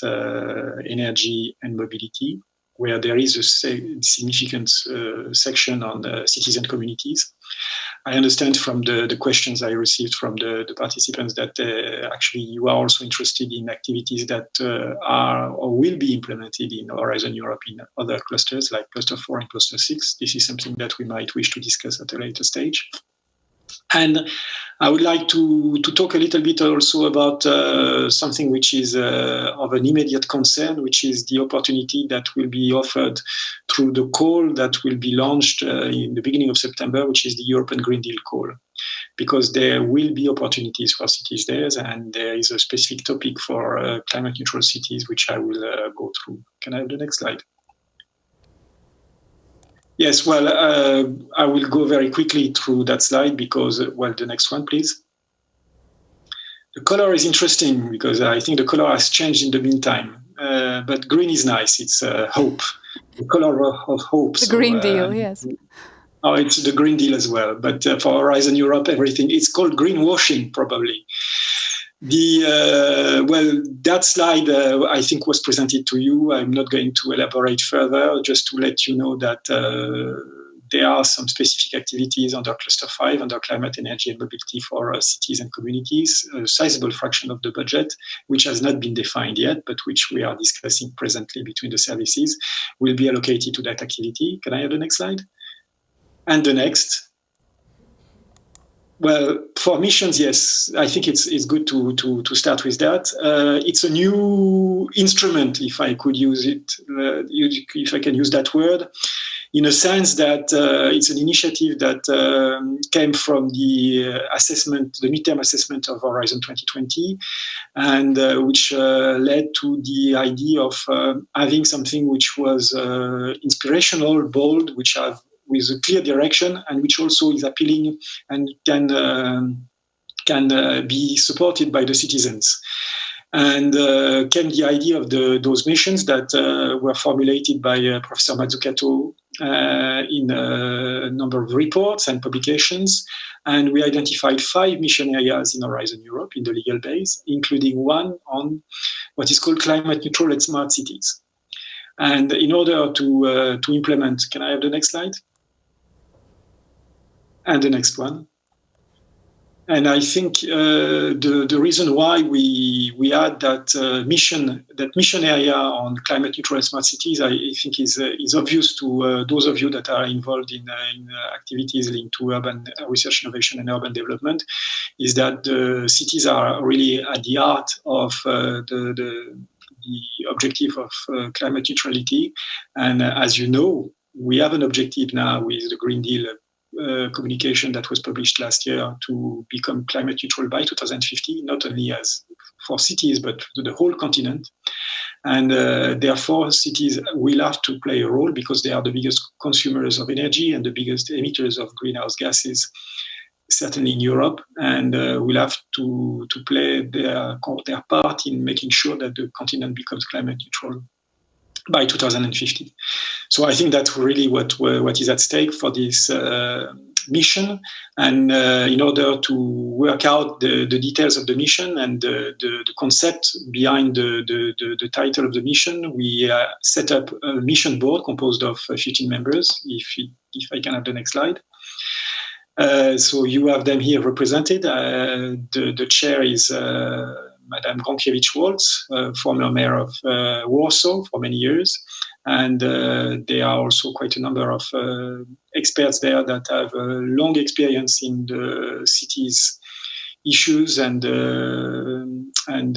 energy and mobility, where there is a significant section on cities and communities. I understand from the questions I received from the participants that actually you are also interested in activities that are or will be implemented in Horizon Europe in other clusters like Cluster 4 and Cluster 6. This is something that we might wish to discuss at a later stage. And I would like to talk a little bit also about something which is of an immediate concern, which is the opportunity that will be offered through the call that will be launched in the beginning of September, which is the European Green Deal call. Because there will be opportunities for cities there, and there is a specific topic for climate neutral cities, which I will go through. Can I have the next slide? Yes, well, I will go very quickly through that slide because, well, the next one, please. The color is interesting because I think the color has changed in the meantime. But green is nice. It's hope, the color of hope. The Green Deal, yes. Oh, it's the Green Deal as well. But for Horizon Europe, everything, it's called greenwashing, probably. That slide, I think, was presented to you. I'm not going to elaborate further, just to let you know that there are some specific activities under Cluster 5, under climate, energy and mobility for cities and communities, a sizable fraction of the budget, which has not been defined yet, but which we are discussing presently between the services, will be allocated to that activity. Can I have the next slide? And the next. Well, for missions, yes, I think it's good to start with that. It's a new instrument, if I could use it, if I can use that word, in a sense that it's an initiative that came from the assessment, the midterm assessment of Horizon 2020, and which led to the idea of having something which was inspirational, bold, which have with a clear direction, and which also is appealing and can be supported by the citizens. And came the idea of those missions that were formulated by Professor Mazzucato in a number of reports and publications. And we identified 5 mission areas in Horizon Europe in the legal base, including one on what is called climate neutral and smart cities. And in order to implement, can I have the next slide? And the next one. And I think the reason why we had that mission area on climate neutral and smart cities, I think is obvious to those of you that are involved in activities linked to urban research, innovation, and urban development, is that the cities are really at the heart of the objective of climate neutrality. And as you know, we have an objective now with the Green Deal communication that was published last year to become climate neutral by 2050, not only as for cities, but the whole continent. And therefore, cities will have to play a role because they are the biggest consumers of energy and the biggest emitters of greenhouse gases, certainly in Europe, and will have to play their part in making sure that the continent becomes climate neutral by 2050. So I think that's really what is at stake for this mission. And in order to work out the details of the mission and the concept behind the title of the mission, we set up a mission board composed of 15 members. If I can have the next slide. So you have them here represented. The chair is Madame Gronkiewicz-Waltz, former mayor of Warsaw for many years. And there are also quite a number of experts there that have long experience in the city's issues and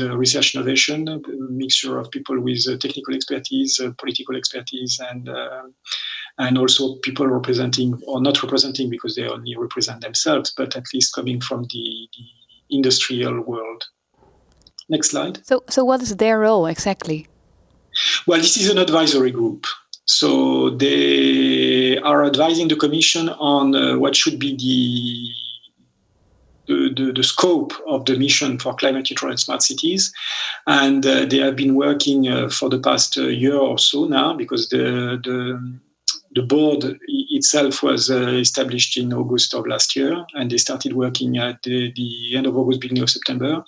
research innovation, a mixture of people with technical expertise, political expertise, and also people representing, or not representing because they only represent themselves, but at least coming from the industrial world. Next slide. So what is their role exactly? Well, this is an advisory group. So they are advising the Commission on what should be the scope of the mission for climate neutral and smart cities. And they have been working for the past year or so now, because the board itself was established in August of last year, and they started working at the end of August, beginning of September.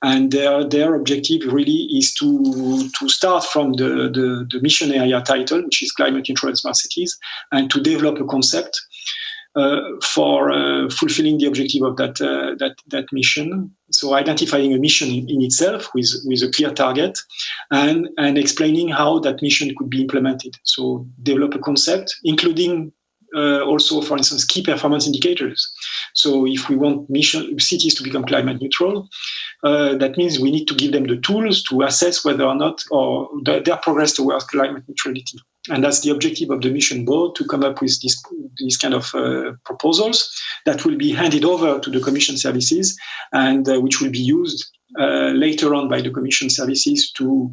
And their objective really is to start from the mission area title, which is climate neutral and smart cities, and to develop a concept for fulfilling the objective of that mission. So identifying a mission in itself with a clear target, and explaining how that mission could be implemented. So develop a concept, including also, for instance, key performance indicators. So if we want cities to become climate neutral, that means we need to give them the tools to assess whether or not their progress towards climate neutrality. And that's the objective of the mission board, to come up with these kind of proposals that will be handed over to the Commission services, and which will be used later on by the Commission services to,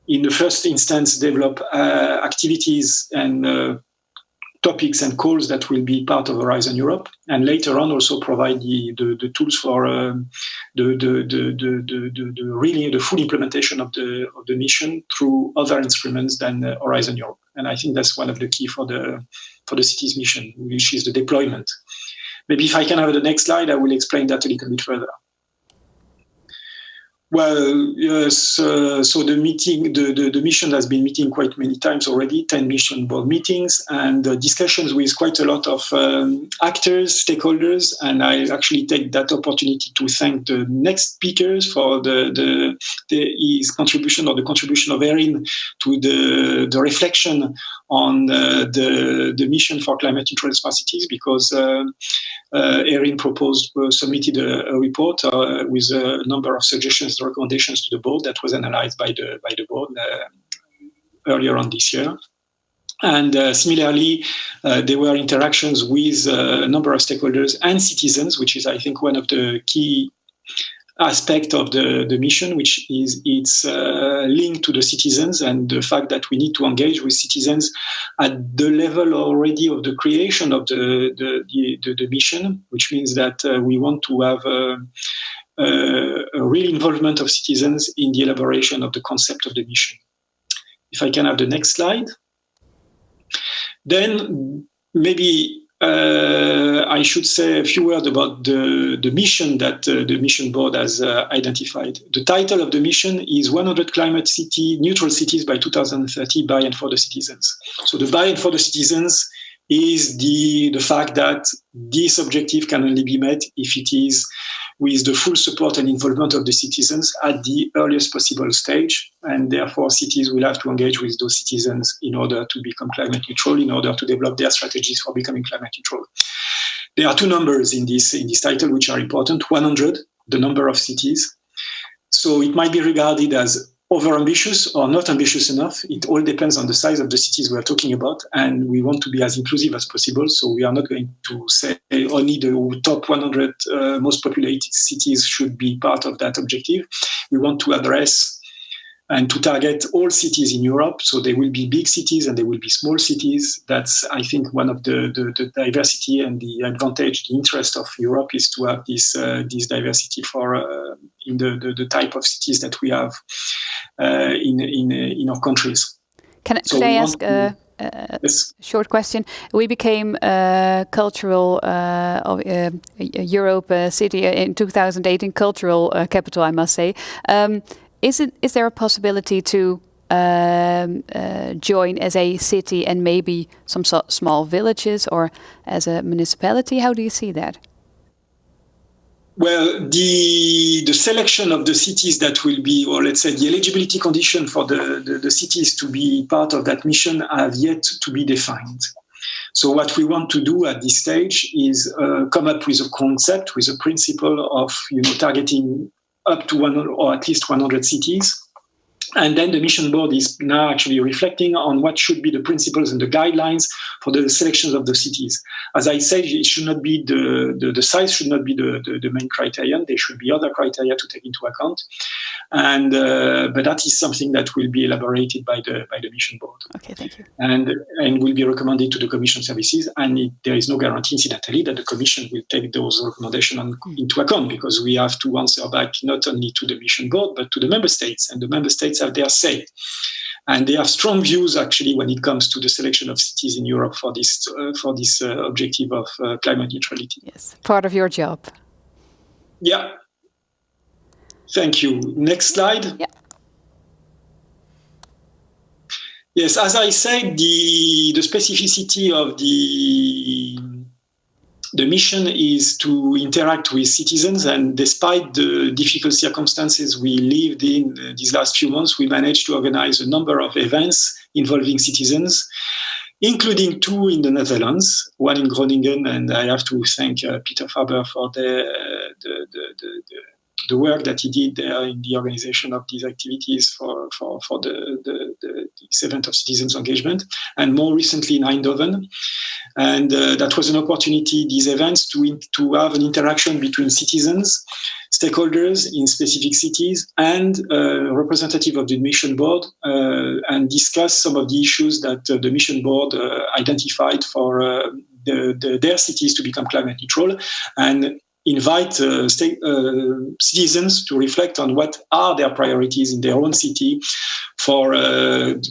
in the first instance, develop activities and topics and calls that will be part of Horizon Europe, and later on also provide the tools for the full implementation of the mission through other instruments than Horizon Europe. And I think that's one of the key for the city's mission, which is the deployment. Maybe if I can have the next slide, I will explain that a little bit further. Well, yes. So the mission has been meeting quite many times already, 10 mission board meetings, and discussions with quite a lot of actors, stakeholders. And I actually take that opportunity to thank the next speakers for his contribution, or the contribution of Erin to the reflection on the mission for climate neutral and smart cities, because Erin submitted a report with a number of suggestions, recommendations to the board that was analyzed by the board earlier on this year. And similarly, there were interactions with a number of stakeholders and citizens, which is, I think, one of the key aspect of the mission, which is its link to the citizens, and the fact that we need to engage with citizens at the level already of the creation of the mission, which means that we want to have a real involvement of citizens in the elaboration of the concept of the mission. If I can have the next slide. Then maybe I should say a few words about the mission that the mission board has identified. The title of the mission is 100 climate neutral cities by 2030, by and for the citizens. So the by and for the citizens is the fact that this objective can only be met if it is with the full support and involvement of the citizens at the earliest possible stage. And therefore, cities will have to engage with those citizens in order to become climate neutral, in order to develop their strategies for becoming climate neutral. There are two numbers in this title which are important. 100, the number of cities. So it might be regarded as over-ambitious or not ambitious enough. It all depends on the size of the cities we are talking about, and we want to be as inclusive as possible. So we are not going to say only the top 100 most populated cities should be part of that objective. We want to address and to target all cities in Europe. So there will be big cities and there will be small cities. That's, I think, one of the diversity and the advantage, the interest of Europe is to have this diversity for in the type of cities that we have in our countries. Could I ask a short question? We became cultural EUROPA city in 2018, cultural capital, I must say. Is there a possibility to join as a city and maybe some small villages or as a municipality? How do you see that? Well, the selection of the cities that will be, or let's say the eligibility condition for the cities to be part of that mission have yet to be defined. So what we want to do at this stage is come up with a concept, with a principle of targeting up to 100 or at least 100 cities. And then the mission board is now actually reflecting on what should be the principles and the guidelines for the selections of the cities. As I said, it should not be the size should not be the main criterion. There should be other criteria to take into account. And but that is something that will be elaborated by the mission board. Okay, thank you. And will be recommended to the Commission services. And there is no guarantee, incidentally, that the Commission will take those recommendations into account, because we have to answer back not only to the mission board but to the member states, and the member states have their say. And they have strong views, actually, when it comes to the selection of cities in Europe for this objective of climate neutrality. Yes, part of your job. Yeah. Thank you. Next slide. Yeah. Yes, as I said, the specificity of the mission is to interact with citizens, and despite the difficult circumstances we lived in these last few months, we managed to organize a number of events involving citizens, including 2 in the Netherlands, 1 in Groningen, and I have to thank Peter Faber for the work that he did there in the organization of these activities for this event of citizens engagement, and more recently in Eindhoven. And that was an opportunity, these events, to have an interaction between citizens, stakeholders in specific cities, and representative of the mission board, and discuss some of the issues that the mission board identified for their cities to become climate neutral, and invite citizens to reflect on what are their priorities in their own city for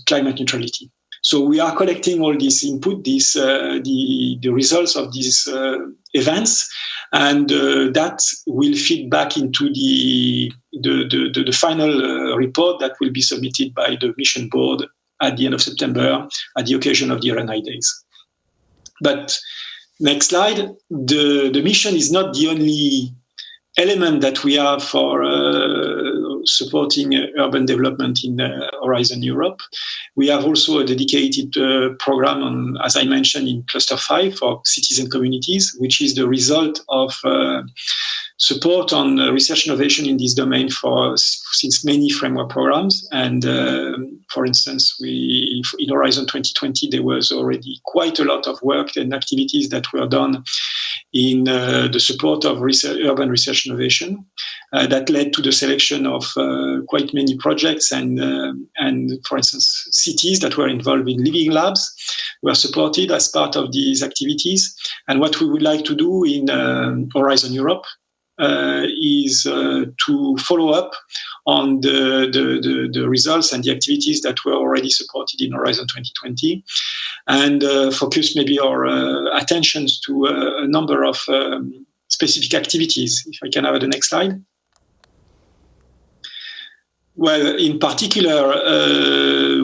climate neutrality. So we are collecting all this input, the results of these events, and that will feed back into the final report that will be submitted by the mission board at the end of September at the occasion of the RNI Days. But next slide. The mission is not the only element that we have for supporting urban development in Horizon Europe. We have also a dedicated program on, as I mentioned, in Cluster 5 for citizen communities, which is the result of support on research innovation in this domain since many framework programs. And for instance, in Horizon 2020, there was already quite a lot of work and activities that were done in the support of urban research innovation that led to the selection of quite many projects, and for instance, cities that were involved in living labs were supported as part of these activities. And what we would like to do in Horizon Europe is to follow up on the results and the activities that were already supported in Horizon 2020, and focus maybe our attentions to a number of specific activities. If I can have the next slide. Well, in particular,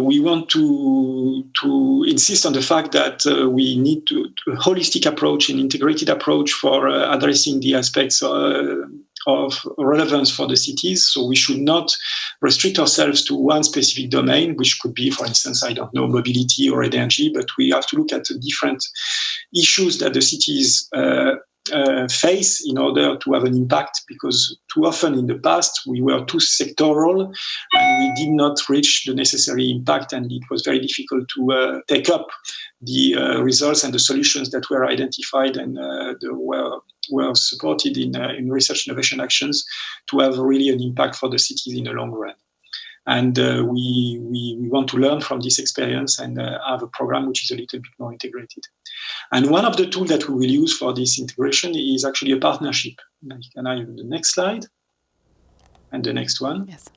we want to insist on the fact that we need a holistic approach, an integrated approach for addressing the aspects of relevance for the cities. So we should not restrict ourselves to one specific domain, which could be, for instance, I don't know, mobility or energy, but we have to look at the different issues that the cities face in order to have an impact, because too often in the past we were too sectoral and we did not reach the necessary impact, and it was very difficult to take up the results and the solutions that were identified and were supported in research innovation actions to have really an impact for the cities in the long run. And we want to learn from this experience and have a program which is a little bit more integrated. And one of the tools that we will use for this integration is actually a partnership. Can I have the next slide? And the next one. Yes.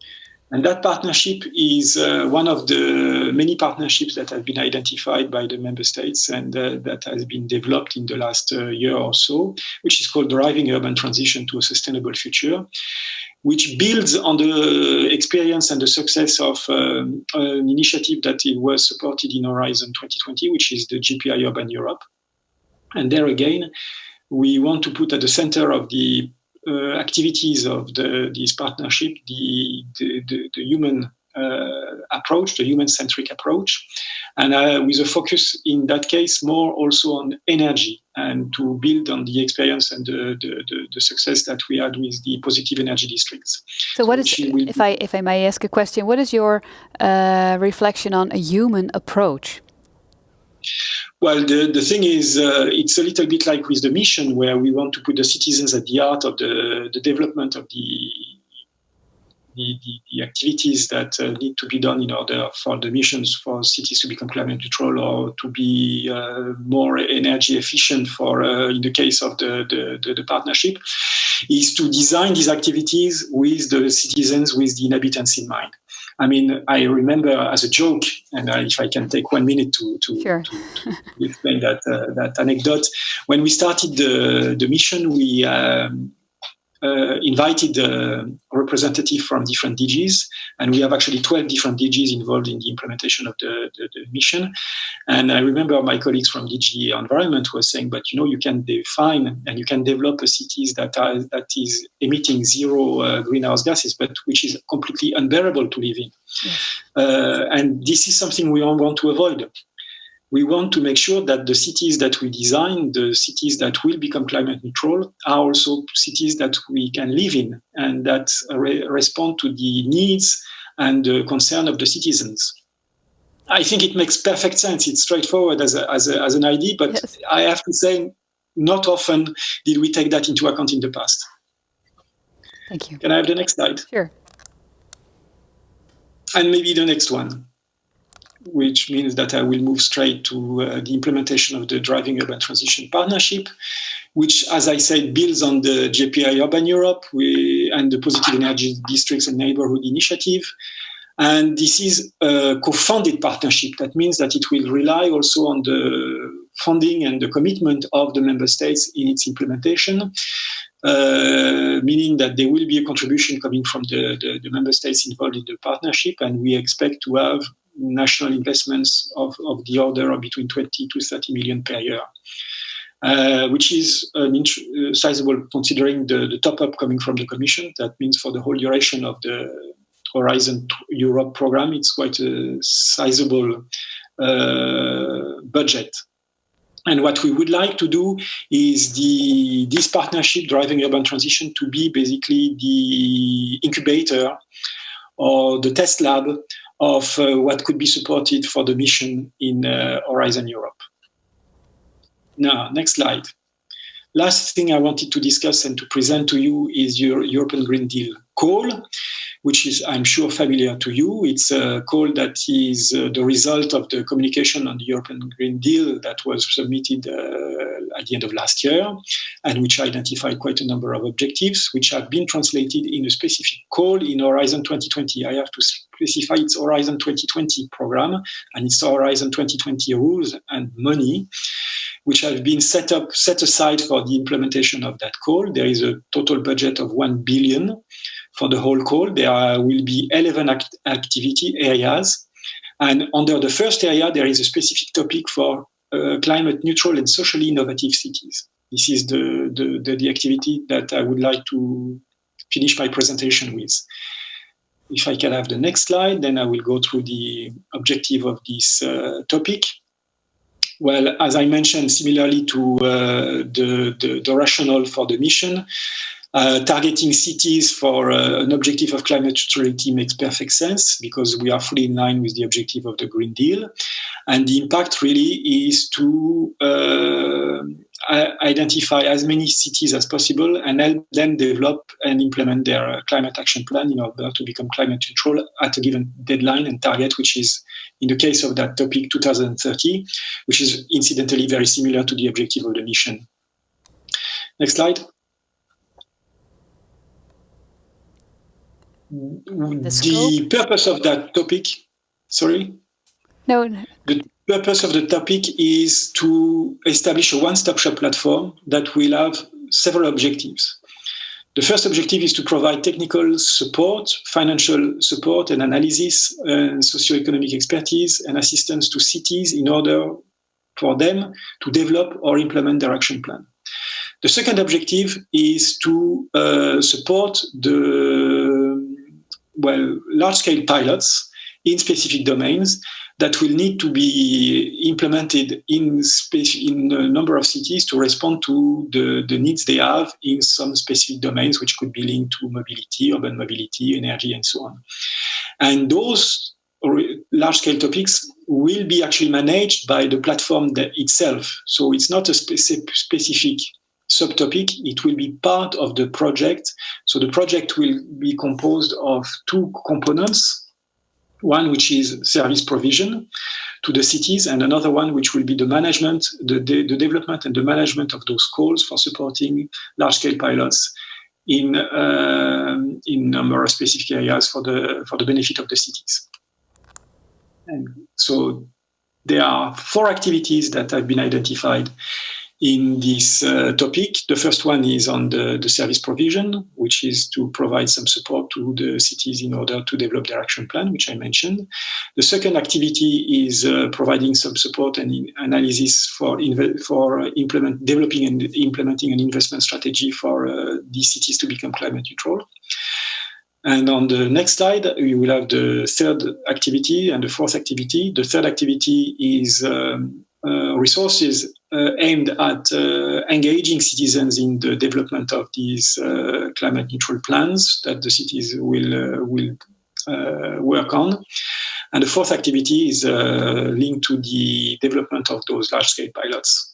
And that partnership is one of the many partnerships that have been identified by the member states and that has been developed in the last year or so, which is called Driving Urban Transition to a Sustainable Future, which builds on the experience and the success of an initiative that it was supported in Horizon 2020, which is the GPI Urban Europe. And there again, we want to put at the center of the activities of this partnership the human approach, the human-centric approach, and with a focus in that case more also on energy, and to build on the experience and the success that we had with the positive energy districts. So what is, if I may ask a question, what is your reflection on a human approach? Well, the thing is, it's a little bit like with the mission, where we want to put the citizens at the heart of the development of the activities that need to be done in order for the missions for cities to become climate neutral or to be more energy efficient for, in the case of the partnership, is to design these activities with the citizens, with the inhabitants in mind. I mean, I remember as a joke, and if I can take 1 minute to Sure. to explain that anecdote, when we started the mission, we invited a representative from different DGs, and we have actually 12 different DGs involved in the implementation of the mission. And I remember my colleagues from DG Environment was saying, but you can define and you can develop a cities that is emitting zero greenhouse gases, but which is completely unbearable to live in. Yes. And this is something we all want to avoid. We want to make sure that the cities that we design, the cities that will become climate neutral, are also cities that we can live in and that respond to the needs and the concern of the citizens. I think it makes perfect sense. It's straightforward as an idea, but yes. I have to say, not often did we take that into account in the past. Thank you. Can I have the next slide? Sure. And maybe the next one, which means that I will move straight to the implementation of the Driving Urban Transition Partnership, which, as I said, builds on the JPI Urban Europe and the Positive Energy Districts and Neighborhood Initiative. And this is a co-funded partnership. That means that it will rely also on the funding and the commitment of the member states in its implementation, meaning that there will be a contribution coming from the member states involved in the partnership, and we expect to have national investments of the order of between 20 to 30 million per year, which is sizable considering the top-up coming from the Commission. That means for the whole duration of the Horizon Europe program, it's quite a sizable budget. And what we would like to do is this partnership, Driving Urban Transition, to be basically the incubator or the test lab of what could be supported for the mission in Horizon Europe. Now, next slide. Last thing I wanted to discuss and to present to you is your European Green Deal call, which is, I'm sure, familiar to you. It's a call that is the result of the communication on the European Green Deal that was submitted at the end of last year, and which identified quite a number of objectives, which have been translated in a specific call in Horizon 2020. I have to specify it's Horizon 2020 program, and it's Horizon 2020 rules and money, which have been set aside for the implementation of that call. There is a total budget of 1 billion for the whole call. There will be 11 activity areas. And under the first area, there is a specific topic for climate neutral and socially innovative cities. This is the activity that I would like to finish my presentation with. If I can have the next slide, then I will go through the objective of this topic. Well, as I mentioned, similarly to the rationale for the mission, targeting cities for an objective of climate neutrality makes perfect sense because we are fully in line with the objective of the Green Deal. And the impact really is to identify as many cities as possible and help them develop and implement their climate action plan in order to become climate neutral at a given deadline and target, which is, in the case of that topic, 2030, which is incidentally very similar to the objective of the mission. Next slide. The purpose of that topic, sorry? No. The purpose of the topic is to establish a one-stop shop platform that will have several objectives. The first objective is to provide technical support, financial support and analysis, socioeconomic expertise and assistance to cities in order for them to develop or implement their action plan. The second objective is to support large-scale pilots in specific domains that will need to be implemented in a number of cities to respond to the needs they have in some specific domains, which could be linked to mobility, urban mobility, energy, and so on. And those large-scale topics will be actually managed by the platform itself. So it's not a specific subtopic, it will be part of the project. So the project will be composed of two components. One which is service provision to the cities, and another one which will be the management, the development and the management of those calls for supporting large-scale pilots in number of specific areas for the benefit of the cities. And so there are 4 activities that have been identified in this topic. The first one is on the service provision, which is to provide some support to the cities in order to develop their action plan, which I mentioned. The second activity is providing some support and analysis for developing and implementing an investment strategy for these cities to become climate neutral. And on the next slide, we will have the third activity and the fourth activity. The third activity is resources aimed at engaging citizens in the development of these climate neutral plans that the cities will work on. And the fourth activity is linked to the development of those large-scale pilots,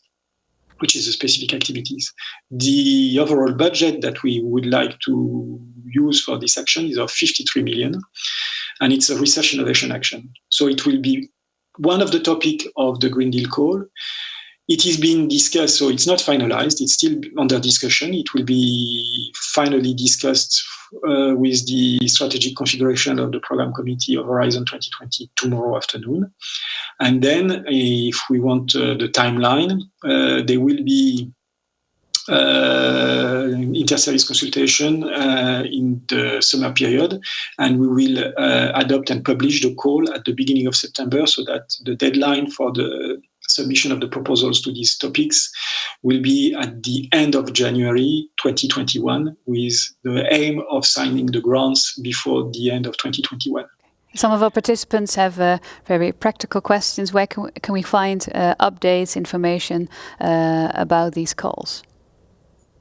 which is the specific activities. The overall budget that we would like to use for this action is of 53 million, and it's a research innovation action. So it will be one of the topics of the Green Deal call. It is being discussed, so it's not finalized. It's still under discussion. It will be finally discussed with the strategic configuration of the program committee of Horizon 2020 tomorrow afternoon. And then, if we want the timeline, there will be inter-service consultation in the summer period, and we will adopt and publish the call at the beginning of September, so that the deadline for the submission of the proposals to these topics will be at the end of January 2021, with the aim of signing the grants before the end of 2021. Some of our participants have very practical questions. Where can we find updates, information about these calls?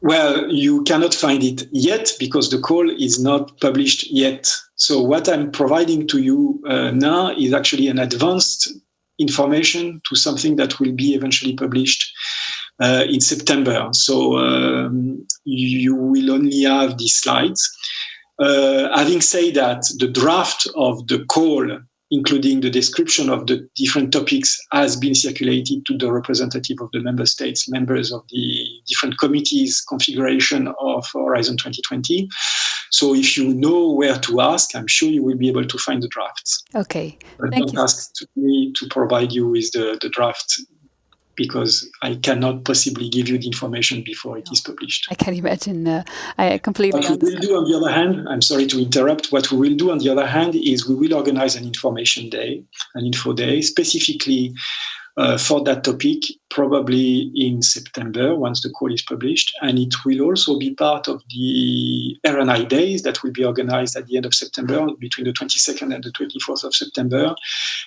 Well, you cannot find it yet because the call is not published yet. So what I'm providing to you now is actually an advanced information to something that will be eventually published in September. So you will only have these slides. Having said that, the draft of the call, including the description of the different topics, has been circulated to the representative of the member states, members of the different committees configuration of Horizon 2020. So if you know where to ask, I'm sure you will be able to find the drafts. Okay, but don't ask me to provide you with the draft because I cannot possibly give you the information before it is published. I can imagine. I completely understand. What we will do, on the other hand, I'm sorry to interrupt, what we will do, on the other hand, is we will organize an information day, an info day, specifically for that topic, probably in September, once the call is published. And it will also be part of the RNI days that will be organized at the end of September, between the 22nd and the 24th of September,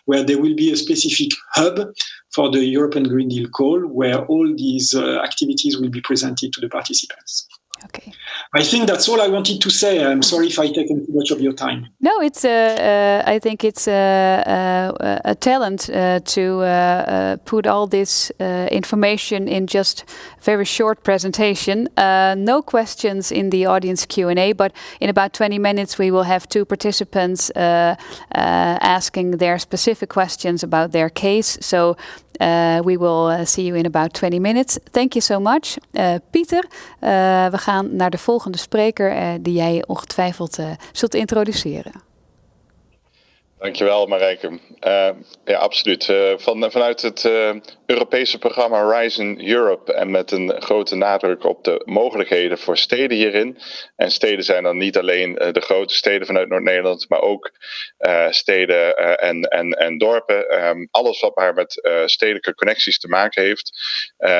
where there will be a specific hub for the European Green Deal call, where all these activities will be presented to the participants. Okay. I think that's all I wanted to say. I'm sorry if I taken too much of your time. No, it's. I think it's a talent to put all this information in just a very short presentation. No questions in the audience Q&A, but in about 20 minutes we will have two participants asking their specific questions about their case. So we will see you in about 20 minutes. Thank you so much. Pieter, we gaan naar de volgende spreker die jij ongetwijfeld zult introduceren. Dankjewel Marijke. Ja, absoluut. Vanuit het Europese programma Horizon Europe en met een grote nadruk op de mogelijkheden voor steden hierin. En steden zijn dan niet alleen de grote steden vanuit Noord-Nederland, maar ook steden en dorpen. Alles wat maar met stedelijke connecties te maken heeft.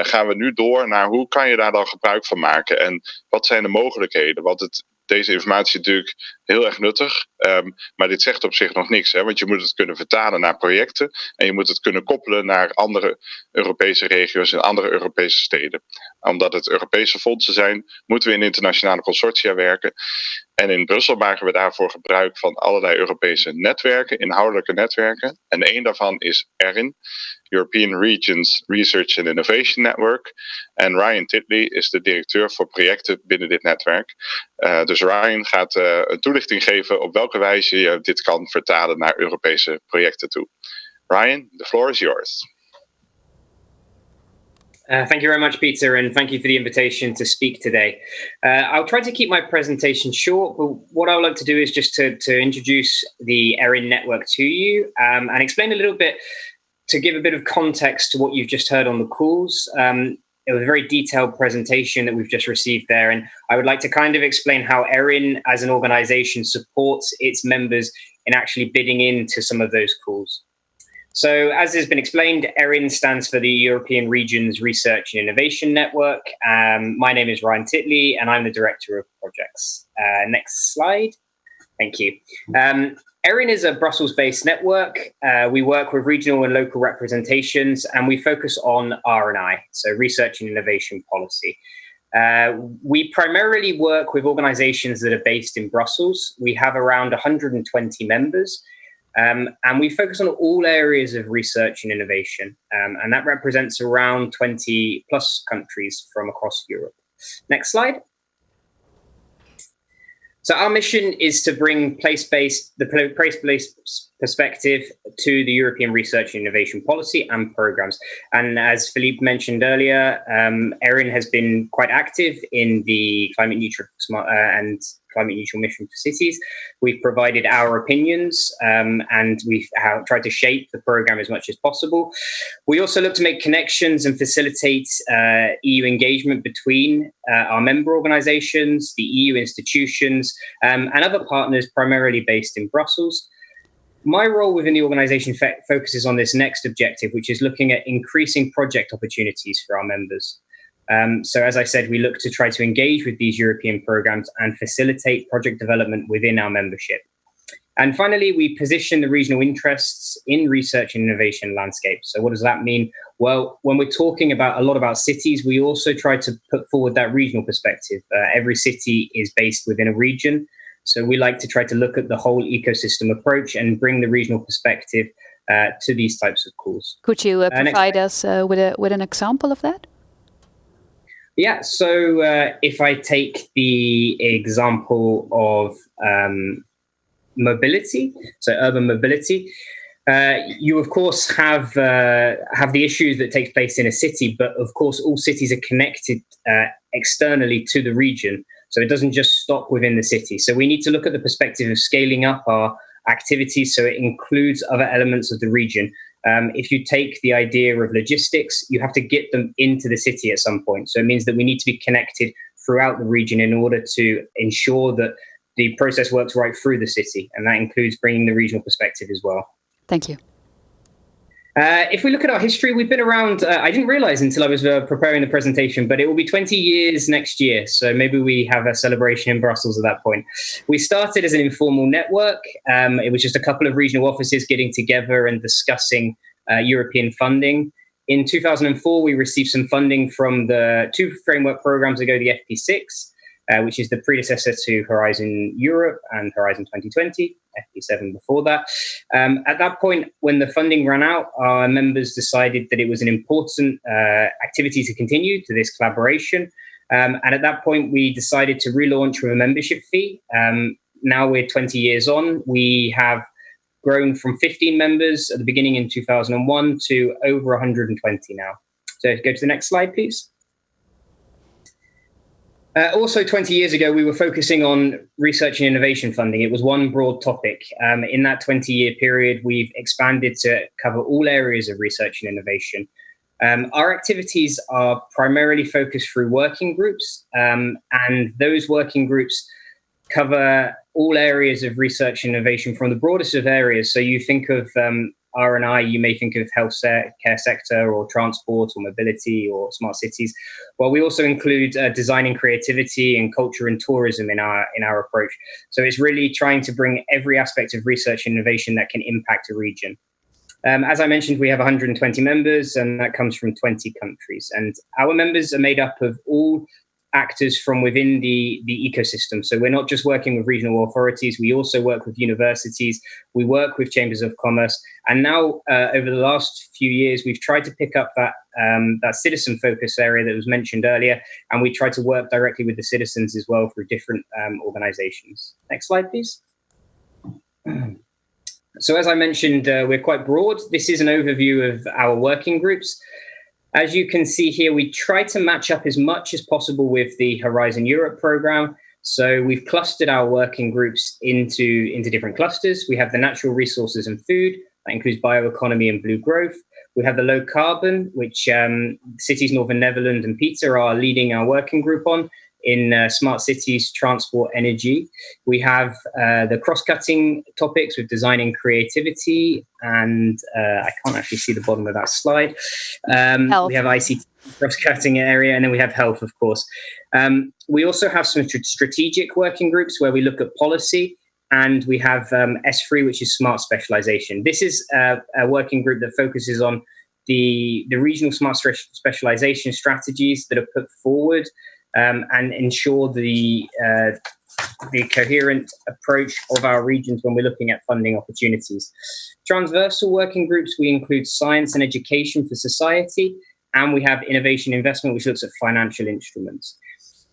Gaan we nu door naar hoe kan je daar dan gebruik van maken en wat zijn de mogelijkheden? Want deze informatie is natuurlijk heel erg nuttig, maar dit zegt op zich nog niks. Hè? Want je moet het kunnen vertalen naar projecten en je moet het kunnen koppelen naar andere Europese regio's en andere Europese steden. Omdat het Europese fondsen zijn, moeten we in internationale consortia werken. En in Brussel maken we daarvoor gebruik van allerlei Europese netwerken, inhoudelijke netwerken. En één daarvan is ERIN, European Regions Research and Innovation Network. En Ryan Titley is de directeur voor projecten binnen dit netwerk. Dus Ryan gaat een toelichting geven op welke wijze je dit kan vertalen naar Europese projecten toe. Ryan, the floor is yours. Thank you very much, Peter, and thank you for the invitation to speak today. I'll try to keep my presentation short, but what I would like to do is just to introduce the ERIN network to you and explain a little bit, to give a bit of context to what you've just heard on the calls. It was a very detailed presentation that we've just received there, and I would like to kind of explain how ERIN as an organization supports its members in actually bidding into some of those calls. So, as has been explained, ERIN stands for the European Regions Research and Innovation Network. My name is Ryan Titley, and I'm the Director of Projects. Next slide. Thank you. ERIN is a Brussels-based network. We work with regional and local representations, and we focus on R&I, so research and innovation policy. We primarily work with organizations that are based in Brussels. We have around 120 members. And we focus on all areas of research and innovation, and that represents around 20 plus countries from across Europe. Next slide. So our mission is to bring the place-based perspective to the European research and innovation policy and programs. And as Philippe mentioned earlier, ERIN has been quite active in the climate neutral mission for cities. We've provided our opinions and we've tried to shape the program as much as possible. We also look to make connections and facilitate EU engagement between our member organizations, the EU institutions, and other partners primarily based in Brussels. My role within the organization focuses on this next objective, which is looking at increasing project opportunities for our members. So as I said, we look to try to engage with these European programs and facilitate project development within our membership. And finally, we position the regional interests in research and innovation landscape. So what does that mean? Well, when we're talking a lot about cities, we also try to put forward that regional perspective. Every city is based within a region. So we like to try to look at the whole ecosystem approach and bring the regional perspective to these types of calls. Could you provide us with an example of that? Yeah, so if I take the example of mobility, so urban mobility, you of course have the issues that take place in a city, but of course all cities are connected externally to the region. So it doesn't just stop within the city. So we need to look at the perspective of scaling up our activities so it includes other elements of the region. If you take the idea of logistics, you have to get them into the city at some point. So it means that we need to be connected throughout the region in order to ensure that the process works right through the city. And that includes bringing the regional perspective as well. Thank you. If we look at our history, we've been around, I didn't realize until I was preparing the presentation, but it will be 20 years next year. So maybe we have a celebration in Brussels at that point. We started as an informal network. It was just a couple of regional offices getting together and discussing European funding. In 2004, we received some funding from the two framework programs ago, the FP6, which is the predecessor to Horizon Europe and Horizon 2020, FP7 before that. At that point, when the funding ran out, our members decided that it was an important activity to continue to this collaboration. And at that point, we decided to relaunch with a membership fee. Now we're 20 years on. We have grown from 15 members at the beginning in 2001 to over 120 now. So go to the next slide, please. Also, 20 years ago, we were focusing on research and innovation funding. It was one broad topic. In that 20-year period, we've expanded to cover all areas of research and innovation. Our activities are primarily focused through working groups, and those working groups cover all areas of research and innovation from the broadest of areas. So you think of R&I, you may think of health care sector or transport or mobility or smart cities. Well, we also include design and creativity and culture and tourism in our approach. So it's really trying to bring every aspect of research and innovation that can impact a region. As I mentioned, we have 120 members, and that comes from 20 countries. And our members are made up of all actors from within the ecosystem. So we're not just working with regional authorities, we also work with universities, we work with chambers of commerce. And now, over the last few years, we've tried to pick up that citizen focus area that was mentioned earlier, and we try to work directly with the citizens as well through different organizations. Next slide, please. So as I mentioned, we're quite broad. This is an overview of our working groups. As you can see here, we try to match up as much as possible with the Horizon Europe program. So we've clustered our working groups into different clusters. We have the natural resources and food, that includes bioeconomy and blue growth. We have the low carbon, which Cities Northern Netherlands and Peter are leading our working group on in smart cities, transport, energy. We have the cross-cutting topics with design and creativity, and I can't actually see the bottom of that slide. We have ICT cross-cutting area, and then we have health, of course. We also have some strategic working groups where we look at policy, and we have S3, which is smart specialization. This is a working group that focuses on the regional smart specialization strategies that are put forward and ensure the coherent approach of our regions when we're looking at funding opportunities. Transversal working groups, we include science and education for society, and we have innovation investment, which looks at financial instruments.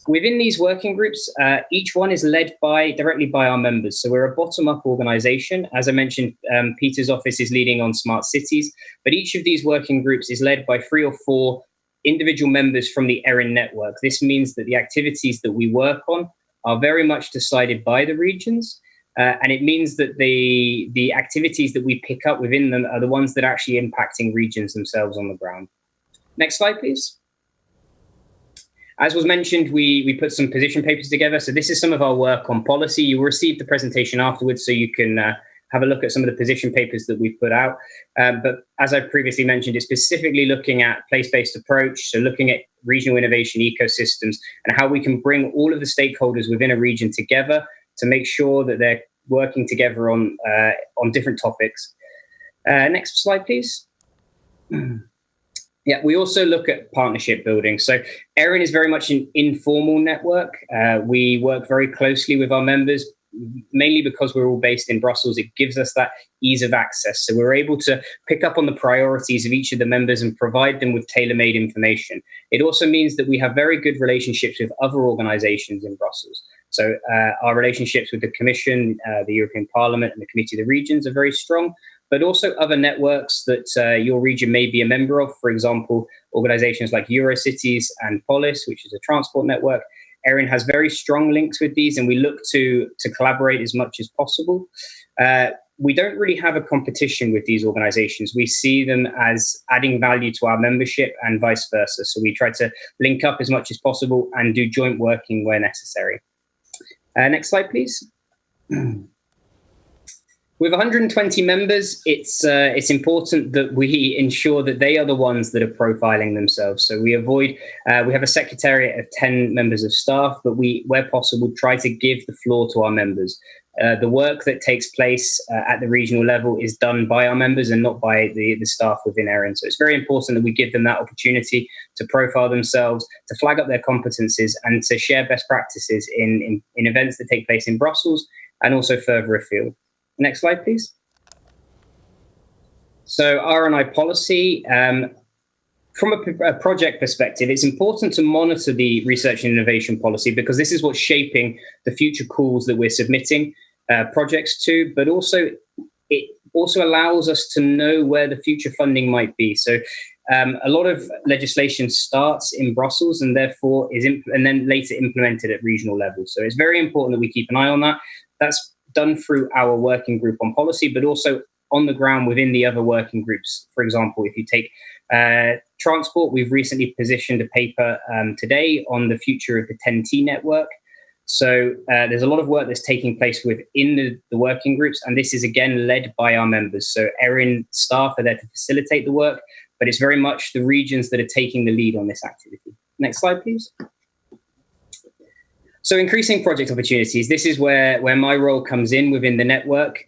Within these working groups, each one is led directly by our members. So we're a bottom-up organization. As I mentioned, Peter's office is leading on smart cities, but each of these working groups is led by 3 or 4 individual members from the ERIN network. This means that the activities that we work on are very much decided by the regions. And it means that the activities that we pick up within them are the ones that are actually impacting regions themselves on the ground. Next slide, please. As was mentioned, we put some position papers together. So this is some of our work on policy. You will receive the presentation afterwards, so you can have a look at some of the position papers that we've put out. But as I previously mentioned, it's specifically looking at place-based approach, so looking at regional innovation ecosystems and how we can bring all of the stakeholders within a region together to make sure that they're working together on different topics. Next slide, please. Yeah, we also look at partnership building. So ERIN is very much an informal network. We work very closely with our members, mainly because we're all based in Brussels. It gives us that ease of access. So we're able to pick up on the priorities of each of the members and provide them with tailor-made information. It also means that we have very good relationships with other organizations in Brussels. So our relationships with the Commission, the European Parliament, and the Committee of the Regions are very strong, but also other networks that your region may be a member of. For example, organizations like Eurocities and Polis, which is a transport network. ERIN has very strong links with these, and we look to collaborate as much as possible. we don't really have a competition with these organizations. We see them as adding value to our membership and vice versa. So we try to link up as much as possible and do joint working where necessary. Next slide, please. With 120 members, it's important that we ensure that they are the ones that are profiling themselves. So we have a secretariat of 10 members of staff, but we, where possible, try to give the floor to our members. The work that takes place at the regional level is done by our members and not by the staff within ERIN. So it's very important that we give them that opportunity to profile themselves, to flag up their competencies, and to share best practices in events that take place in Brussels and also further afield. Next slide, please. So R&I policy. From a project perspective, it's important to monitor the research and innovation policy because this is what's shaping the future calls that we're submitting projects to, but also it also allows us to know where the future funding might be. So a lot of legislation starts in Brussels and therefore and then later implemented at regional level. So it's very important that we keep an eye on that. That's done through our working group on policy, but also on the ground within the other working groups. For example, if you take transport, we've recently positioned a paper today on the future of the 10T network. So there's a lot of work that's taking place within the working groups, and this is again led by our members. So ERIN staff are there to facilitate the work, but it's very much the regions that are taking the lead on this activity. Next slide, please. So increasing project opportunities, this is where my role comes in within the network.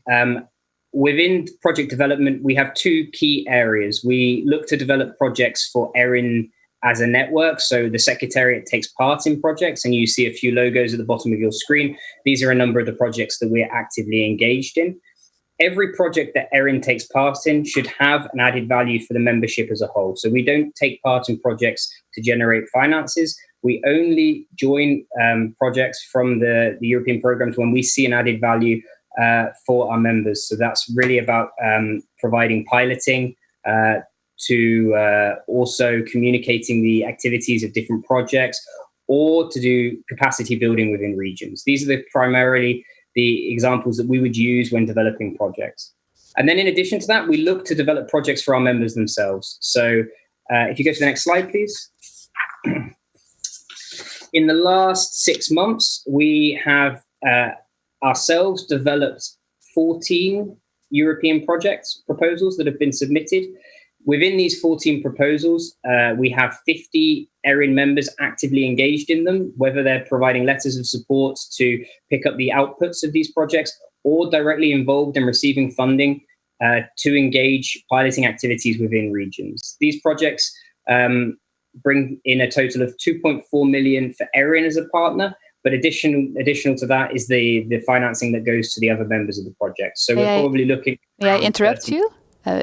Within project development, we have two key areas. We look to develop projects for ERIN as a network. So the Secretariat takes part in projects, and you see a few logos at the bottom of your screen. These are a number of the projects that we're actively engaged in. Every project that ERIN takes part in should have an added value for the membership as a whole. So we don't take part in projects to generate finances. We only join projects from the European programs when we see an added value for our members. So that's really about providing piloting to also communicating the activities of different projects or to do capacity building within regions. These are primarily the examples that we would use when developing projects. And then in addition to that, we look to develop projects for our members themselves. So if you go to the next slide, please. In the last 6 months, we have ourselves developed 14 European projects proposals that have been submitted. Within these 14 proposals, we have 50 ERIN members actively engaged in them, whether they're providing letters of support to pick up the outputs of these projects or directly involved in receiving funding to engage piloting activities within regions. These projects bring in a total of 2.4 million for ERIN as a partner, but additional to that is the financing that goes to the other members of the project. So we're probably looking... May I interrupt you?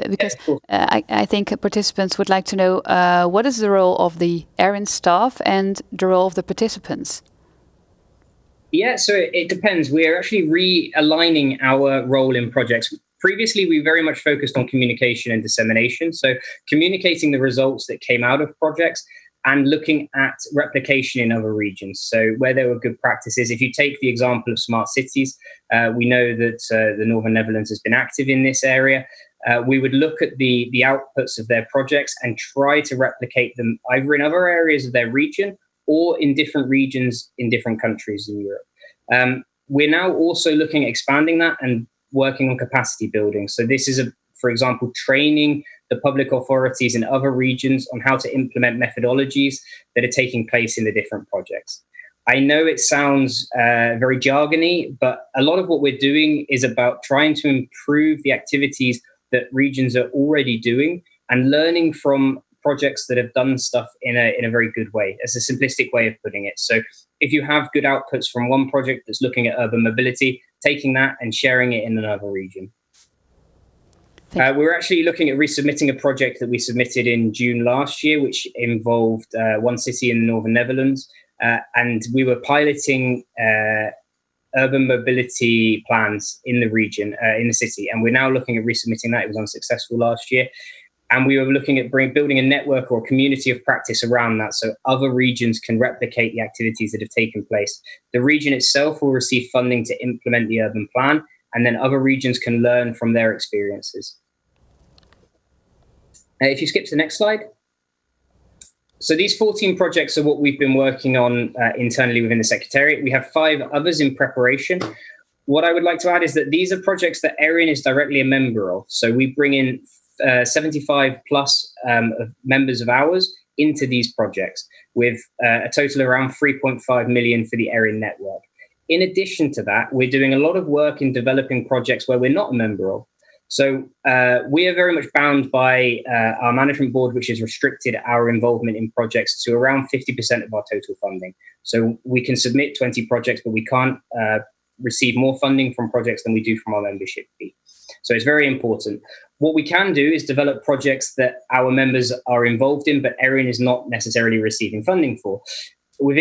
Because I think participants would like to know what is the role of the ERIN staff and the role of the participants? Yeah, so it depends. We're actually realigning our role in projects. Previously, we very much focused on communication and dissemination. So communicating the results that came out of projects and looking at replication in other regions. So where there were good practices, if you take the example of smart cities, we know that the Northern Netherlands has been active in this area. We would look at the outputs of their projects and try to replicate them either in other areas of their region or in different regions in different countries in Europe. We're now also looking at expanding that and working on capacity building. So this is, for example, training the public authorities in other regions on how to implement methodologies that are taking place in the different projects. I know it sounds very jargony, but a lot of what we're doing is about trying to improve the activities that regions are already doing and learning from projects that have done stuff in a very good way. It's a simplistic way of putting it. So if you have good outputs from one project that's looking at urban mobility, taking that and sharing it in another region. We're actually looking at resubmitting a project that we submitted in June last year, which involved one city in the Northern Netherlands. And we were piloting urban mobility plans in the region, in the city. And we're now looking at resubmitting that. It was unsuccessful last year. And we were looking at building a network or a community of practice around that so other regions can replicate the activities that have taken place. The region itself will receive funding to implement the urban plan, and then other regions can learn from their experiences. If you skip to the next slide. So these 14 projects are what we've been working on internally within the Secretariat. We have 5 others in preparation. What I would like to add is that these are projects that ERIN is directly a member of. So we bring in 75 plus members of ours into these projects with a total of around 3.5 million for the ERIN network. In addition to that, we're doing a lot of work in developing projects where we're not a member of. So we are very much bound by our management board, which has restricted our involvement in projects to around 50% of our total funding. So we can submit 20 projects, but we can't receive more funding from projects than we do from our membership fee. So it's very important. What we can do is develop projects that our members are involved in, but ERIN is not necessarily receiving funding for. With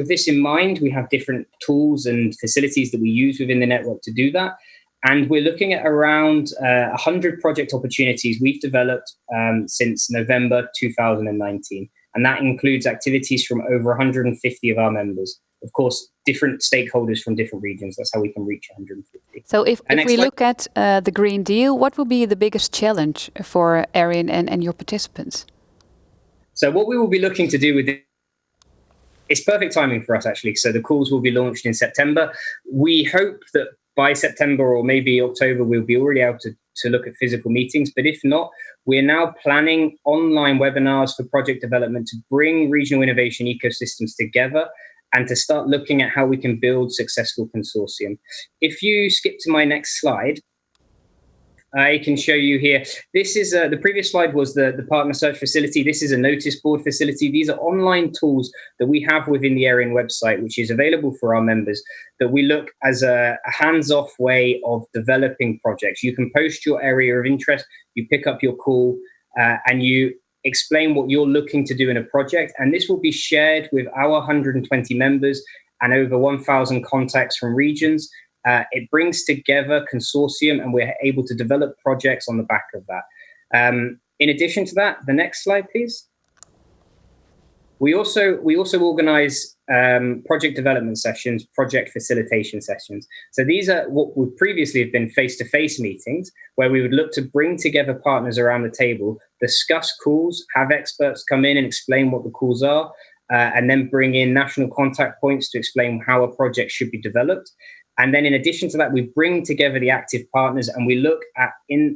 this in mind, we have different tools and facilities that we use within the network to do that. And we're looking at around 100 project opportunities we've developed since November 2019. And that includes activities from over 150 of our members. Of course, different stakeholders from different regions. That's how we can reach 150. So if we look at the Green Deal, what will be the biggest challenge for ERIN and your participants? So what we will be looking to do with it, it's perfect timing for us, actually. So the calls will be launched in September. We hope that by September or maybe October, we'll be already able to look at physical meetings. But if not, we're now planning online webinars for project development to bring regional innovation ecosystems together and to start looking at how we can build successful consortium. If you skip to my next slide, I can show you here. This is the previous slide was the partner search facility. This is a notice board facility. These are online tools that we have within the ERIN website, which is available for our members, that we look as a hands-off way of developing projects. You can post your area of interest, you pick up your call, and you explain what you're looking to do in a project. And this will be shared with our 120 members and over 1,000 contacts from regions. It brings together consortium and we're able to develop projects on the back of that. In addition to that, the next slide, please. We also organize project development sessions, project facilitation sessions. So these are what would previously have been face-to-face meetings where we would look to bring together partners around the table, discuss calls, have experts come in and explain what the calls are, and then bring in national contact points to explain how a project should be developed. And then in addition to that, we bring together the active partners and we look at,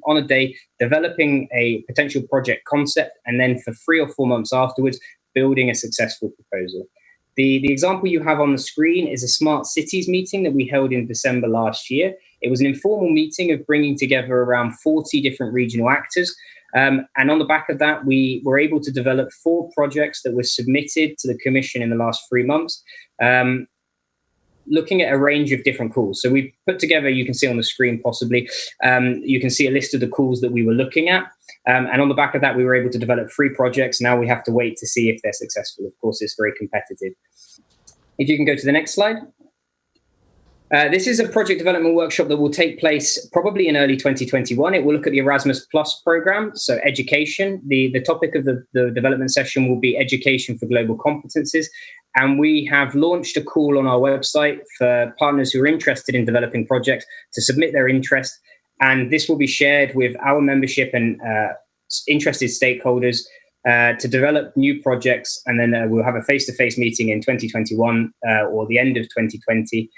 on a day, developing a potential project concept, and then for 3 or 4 months afterwards, building a successful proposal. The example you have on the screen is a Smart Cities meeting that we held in December last year. It was an informal meeting of bringing together around 40 different regional actors. And on the back of that, we were able to develop 4 projects that were submitted to the Commission in the last 3 months, looking at a range of different calls. So we put together, you can see on the screen possibly, you can see a list of the calls that we were looking at. And on the back of that, we were able to develop 3 projects. Now we have to wait to see if they're successful. Of course, it's very competitive. If you can go to the next slide. This is a project development workshop that will take place probably in early 2021. It will look at the Erasmus Plus program, so education. The topic of the development session will be education for global competencies. And we have launched a call on our website for partners who are interested in developing projects to submit their interest. And this will be shared with our membership and interested stakeholders to develop new projects. And then we'll have a face-to-face meeting in 2021 or the end of 2020.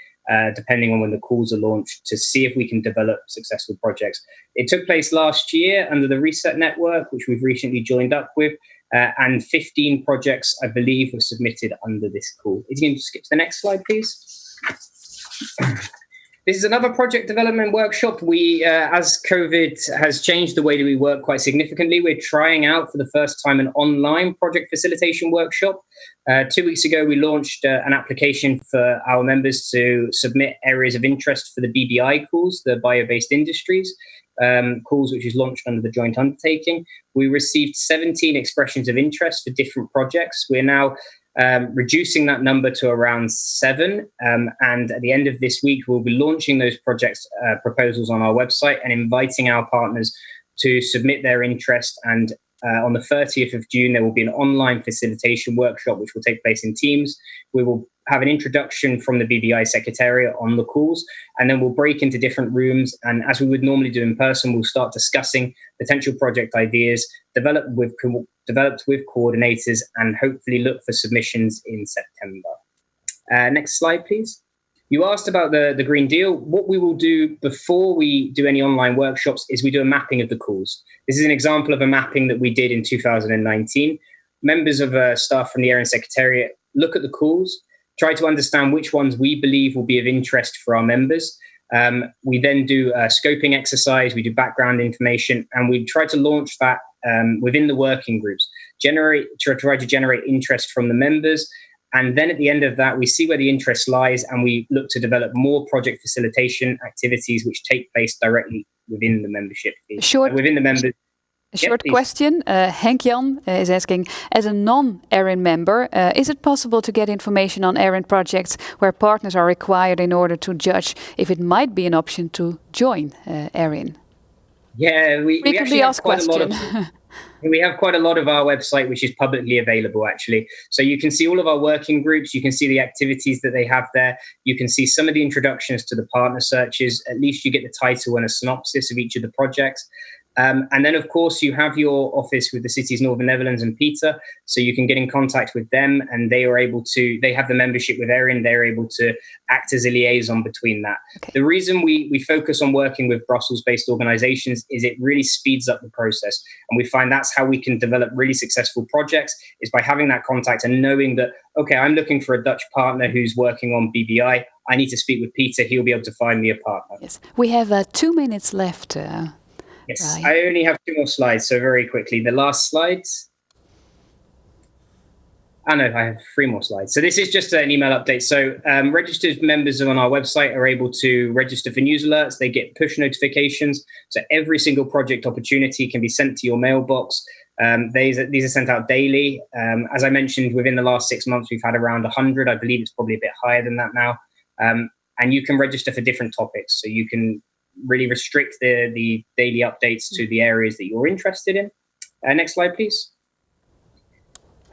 Depending on when the calls are launched, to see if we can develop successful projects. It took place last year under the Reset Network, which we've recently joined up with, and 15 projects, I believe, were submitted under this call. If you can just skip to the next slide, please. This is another project development workshop. We, as COVID has changed the way that we work quite significantly, we're trying out for the first time an online project facilitation workshop. 2 weeks ago, we launched an application for our members to submit areas of interest for the BBI calls, the bio-based industries calls, which is launched under the joint undertaking. We received 17 expressions of interest for different projects. We're now reducing that number to around 7. And at the end of this week, we'll be launching those projects proposals on our website and inviting our partners to submit their interest. And on the 30th of June, there will be an online facilitation workshop, which will take place in Teams. We will have an introduction from the BBI Secretariat on the calls, and then we'll break into different rooms. And as we would normally do in person, we'll start discussing potential project ideas developed with coordinators, and hopefully look for submissions in September. Next slide, please. You asked about the Green Deal. What we will do before we do any online workshops is we do a mapping of the calls. This is an example of a mapping that we did in 2019. Members of staff from the ERIN Secretariat look at the calls, try to understand which ones we believe will be of interest for our members. We then do a scoping exercise, we do background information, and we try to launch that within the working groups, try to generate interest from the members. And then at the end of that, we see where the interest lies, and we look to develop more project facilitation activities which take place directly within the membership. Within the members. A short question. Henk-Jan is asking, as a non-ERIN member, is it possible to get information on ERIN projects where partners are required in order to judge if it might be an option to join ERIN? Yeah, we actually have quite a lot of... We have quite a lot of our website which is publicly available, actually. So you can see all of our working groups, you can see the activities that they have there, you can see some of the introductions to the partner searches, at least you get the title and a synopsis of each of the projects. And then, of course, you have your office with the cities Northern Netherlands and Peter, so you can get in contact with them, and they have the membership with ERIN, they're able to act as a liaison between that. Okay. The reason we focus on working with Brussels-based organizations is it really speeds up the process, and we find that's how we can develop really successful projects, is by having that contact and knowing that, okay, I'm looking for a Dutch partner who's working on BBI, I need to speak with Peter, he'll be able to find me a partner. Yes, we have 2 minutes left. Yes, right. I only have 2 more slides, so very quickly. The last slides. I have 3 more slides. So this is just an email update. So registered members on our website are able to register for news alerts. They get push notifications. So every single project opportunity can be sent to your mailbox. These are sent out daily. As I mentioned, within the last 6 months, we've had around 100. I believe it's probably a bit higher than that now. And you can register for different topics. So you can really restrict the daily updates to the areas that you're interested in. Next slide, please.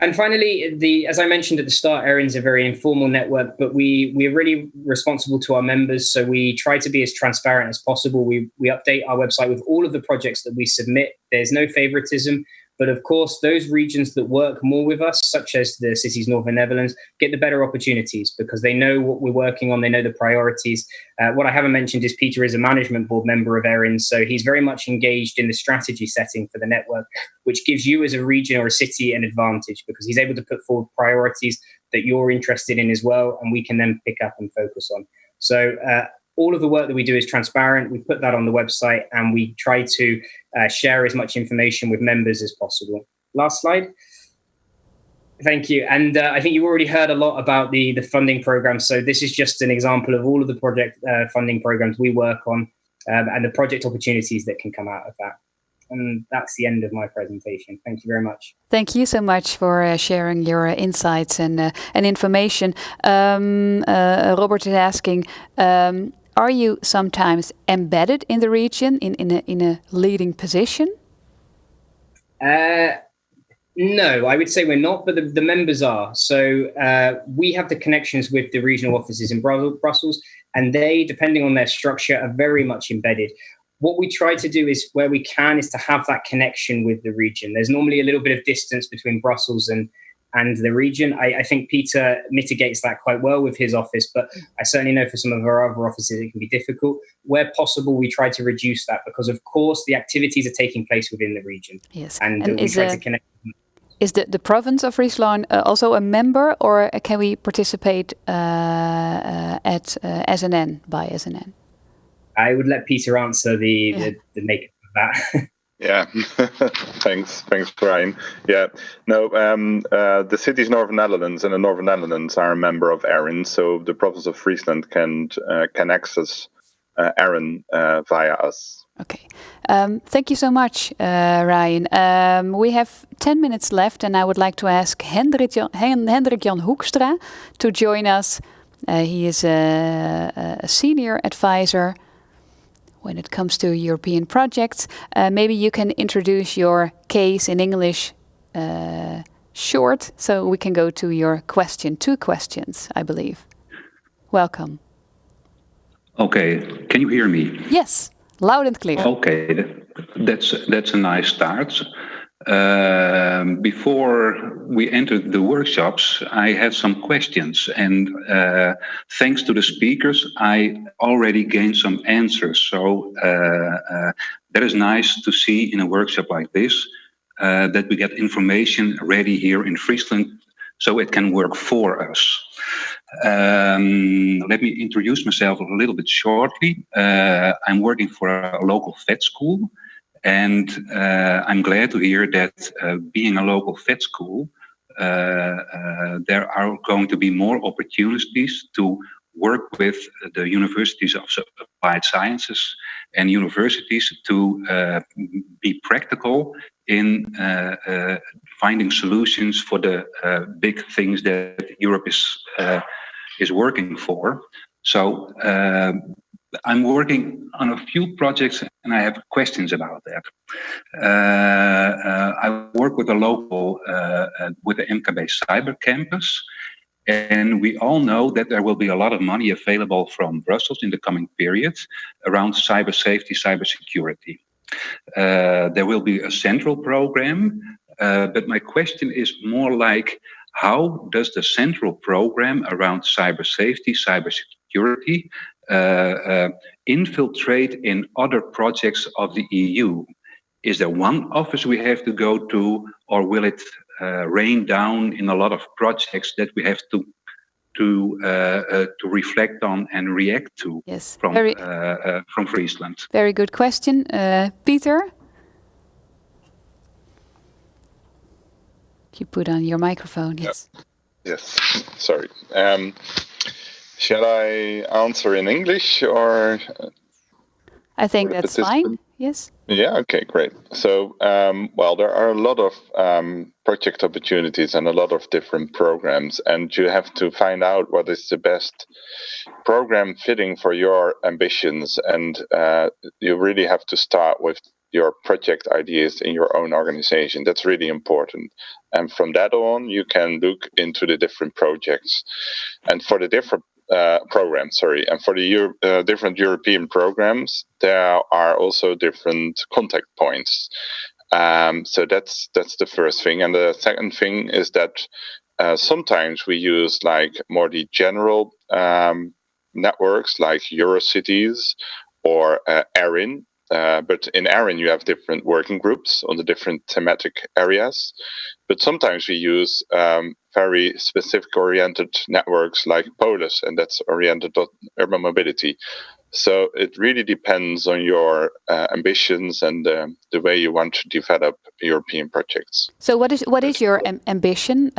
And finally, as I mentioned at the start, ERIN's a very informal network, but we're really responsible to our members. So we try to be as transparent as possible. We update our website with all of the projects that we submit. There's no favoritism. But of course, those regions that work more with us, such as the cities Northern Netherlands, get the better opportunities because they know what we're working on, they know the priorities. What I haven't mentioned is Peter is a management board member of ERIN, so he's very much engaged in the strategy setting for the network, which gives you as a region or a city an advantage because he's able to put forward priorities that you're interested in as well, and we can then pick up and focus on. So all of the work that we do is transparent. We put that on the website and we try to share as much information with members as possible. Last slide. Thank you. And I think you already heard a lot about the funding program. So this is just an example of all of the project funding programs we work on and the project opportunities that can come out of that. And that's the end of my presentation. Thank you very much. Thank you so much for sharing your insights and information. Robert is asking, are you sometimes embedded in the region in a leading position? No, I would say we're not, but the members are. So we have the connections with the regional offices in Brussels, and they, depending on their structure, are very much embedded. What we try to do is, where we can, is to have that connection with the region. There's normally a little bit of distance between Brussels and the region. I think Peter mitigates that quite well with his office, but I certainly know for some of our other offices it can be difficult. Where possible, we try to reduce that because, of course, the activities are taking place within the region. Yes, and we try to connect. Is the province of Fryslan also a member, or can we participate at SNN by SNN? I would let Peter answer the makeup of that. Yeah, thanks, Brian. Yeah, no, the cities Northern Netherlands and the Northern Netherlands are a member of ERIN, so the province of Friesland can access ERIN via us. Okay, thank you so much, Ryan. We have 10 minutes left, and I would like to ask Hendrik Jan Hoekstra to join us. He is a senior advisor when it comes to European projects. Maybe you can introduce your case in English short, so we can go to your question. 2 questions, I believe. Welcome. Okay, can you hear me? Yes, loud and clear. Okay, that's a nice start. Before we entered the workshops, I had some questions, and thanks to the speakers, I already gained some answers. So that is nice to see in a workshop like this, that we get information ready here in Fryslan, so it can work for us. Let me introduce myself a little bit shortly. I'm working for a local vet school. And I'm glad to hear that being a local vet school, there are going to be more opportunities to work with the universities of applied sciences and universities to be practical in finding solutions for the big things that Europe is working for. So I'm working on a few projects and I have questions about that. I work with a local, with the MKB Cyber Campus, and we all know that there will be a lot of money available from Brussels in the coming period around cyber safety, cyber security. There will be a central program, but my question is more like, how does the central program around cyber safety, cyber security infiltrate in other projects of the EU? Is there one office we have to go to, or will it rain down in a lot of projects that we have to reflect on and react to? Yes, from Fryslan? Very good question, Peter. You put on your microphone. Yes. Yes. Sorry. Shall I answer in English or? I think that's fine. Yes. Yeah. Okay. Great. So, well, there are a lot of project opportunities and a lot of different programs, and you have to find out what is the best program fitting for your ambitions, and you really have to start with your project ideas in your own organization. That's really important. And from that on, you can look into the different projects. And for the different programs, and for the different European programs, there are also different contact points. So that's the first thing. And the second thing is that sometimes we use like more the general networks like Eurocities or ERIN. But in ERIN, you have different working groups on the different thematic areas. But sometimes we use very specific oriented networks like POLIS, and that's oriented on urban mobility. So it really depends on your ambitions and the way you want to develop European projects. So what is your ambition?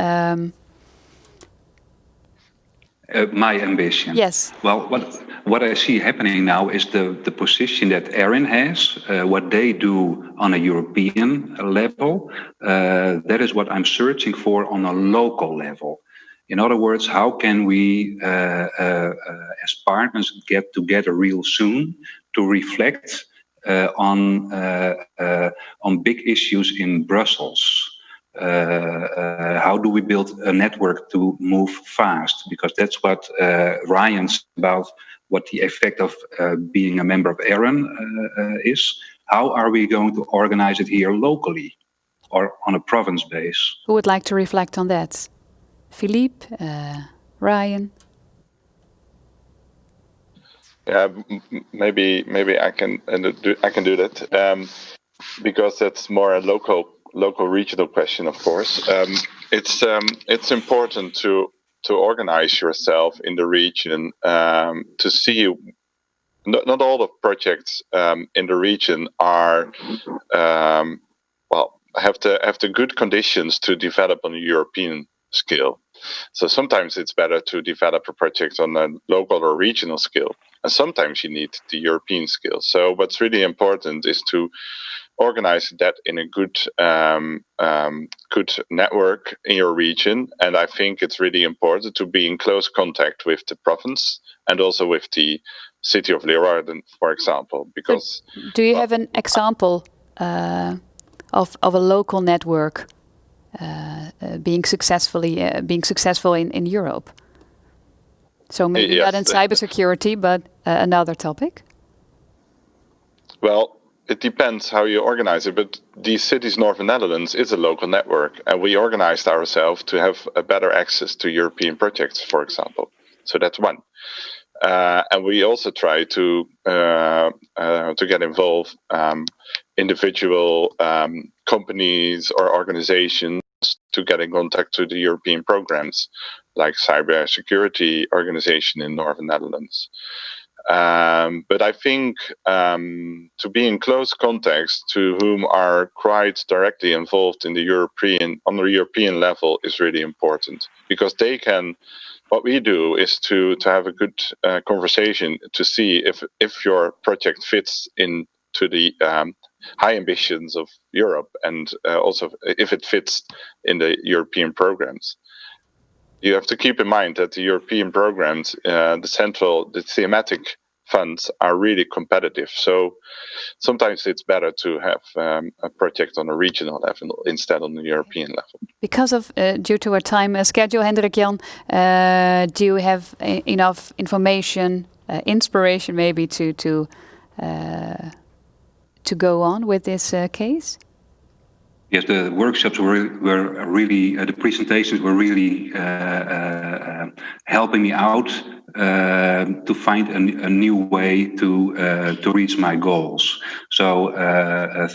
My ambition. Yes. Well, what I see happening now is the position that ERIN has, what they do on a European level. That is what I'm searching for on a local level. In other words, how can we, as partners, get together real soon to reflect on big issues in Brussels? How do we build a network to move fast? Because that's what Ryan's about, what the effect of being a member of ERIN is. How are we going to organize it here locally or on a province base? Who would like to reflect on that? Philippe, Ryan? Yeah, maybe I can do that because that's more a local regional question, of course. It's important to organize yourself in the region to see. Not all the projects in the region are have the good conditions to develop on a European scale. So sometimes it's better to develop a project on a local or regional scale, and sometimes you need the European scale. So what's really important is to organize that in a good network in your region. And I think it's really important to be in close contact with the province and also with the city of Leeuwarden, for example. Because do you have an example of a local network being successful in Europe. So maybe Yes. not in cybersecurity, but another topic. Well, it depends how you organize it, but the Cities Northern Netherlands is a local network, and we organized ourselves to have a better access to European projects, for example. So that's one. And we also try to get involved individual companies or organizations to get in contact to the European programs, like cybersecurity organization in Northern Netherlands. But I think to be in close contact to whom are quite directly involved in on the European level is really important, because they can. What we do is to have a good conversation to see if your project fits into the high ambitions of Europe, and also if it fits in the European programs. You have to keep in mind that the European programs, the thematic funds are really competitive. So sometimes it's better to have a project on a regional level instead on the European level. Because of due to our time schedule, Hendrik Jan, do you have enough information, inspiration maybe to go on with this case? Yes, the workshops were really, the presentations were really helping me out to find a new way to reach my goals. So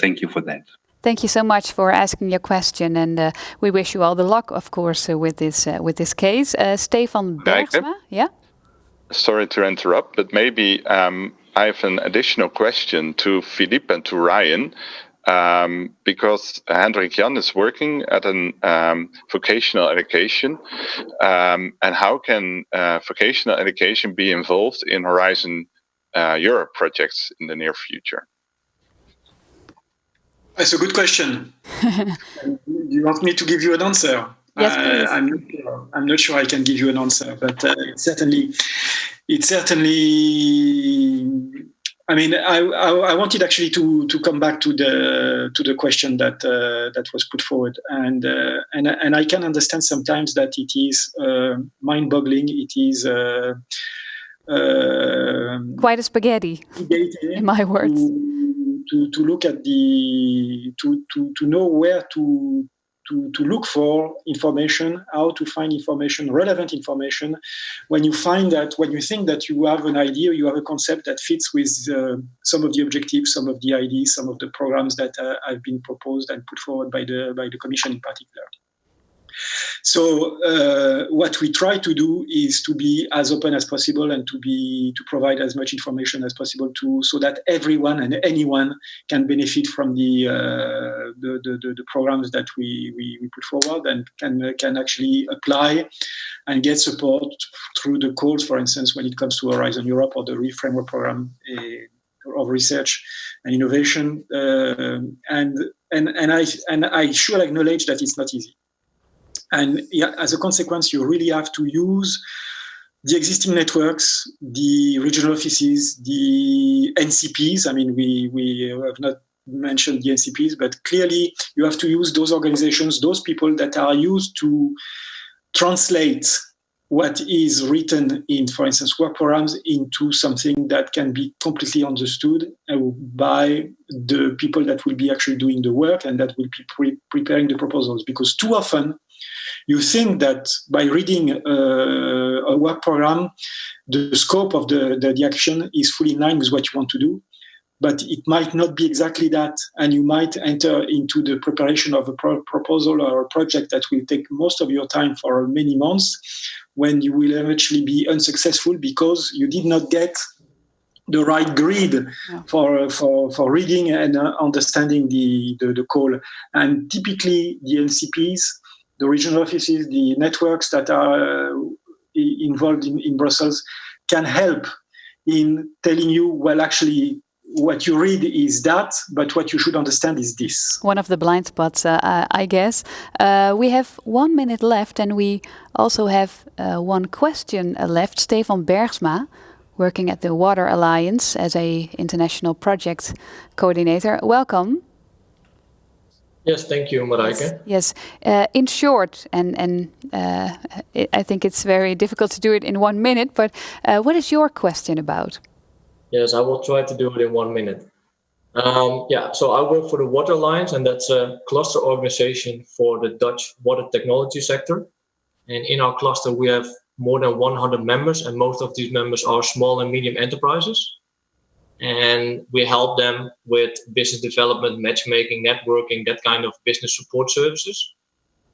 thank you for that. Thank you so much for asking your question, and we wish you all the luck, of course, with this case. Stefan Bergsma, yeah. Sorry to interrupt, but maybe I have an additional question to Philippe and to Ryan. Because Hendrik Jan is working at an vocational education, and how can vocational education be involved in Horizon Europe projects in the near future? That's a good question. You want me to give you an answer? Yes, please. I'm not sure I can give you an answer, but certainly. I mean, I wanted actually to come back to the question that was put forward, and I can understand sometimes that it is mind-boggling. It is quite a spaghetti, in my words. To look at to know where to look for information, how to find information, relevant information, when you think that you have an idea, you have a concept that fits with some of the objectives, some of the ideas, some of the programs that have been proposed and put forward by the Commission in particular. So what we try to do is to be as open as possible and to provide as much information as possible so that everyone and anyone can benefit from the programs that we put forward and can actually apply and get support through the calls, for instance, when it comes to Horizon Europe or the Framework Program of Research and Innovation. And I should acknowledge that it's not easy. And as a consequence, you really have to use the existing networks, the regional offices, the NCPs. I mean, we have not mentioned the NCPs, but clearly you have to use those organizations, those people that are used to translate what is written in, for instance, work programs into something that can be completely understood by the people that will be actually doing the work and that will be preparing the proposals. Because too often, you think that by reading a work program, the scope of the action is fully in line with what you want to do, but it might not be exactly that. And you might enter into the preparation of a proposal or a project that will take most of your time for many months, when you will eventually be unsuccessful because you did not get the right grid for reading and understanding the call. And typically the NCPs, the regional offices, the networks that are involved in Brussels can help in telling you, well, actually, what you read is that, but what you should understand is this. One of the blind spots, I guess. We have 1 minute left, and we also have one question left. Stefan Bergsma, working at the Water Alliance as a international project coordinator. Welcome. Yes, thank you, Marijke. Yes. In short, and I think it's very difficult to do it in 1 minute, but what is your question about? Yes, I will try to do it in 1 minute. So I work for the Water Alliance, and that's a cluster organization for the Dutch water technology sector. And in our cluster, we have more than 100 members, and most of these members are small and medium enterprises. And we help them with business development, matchmaking, networking, that kind of business support services.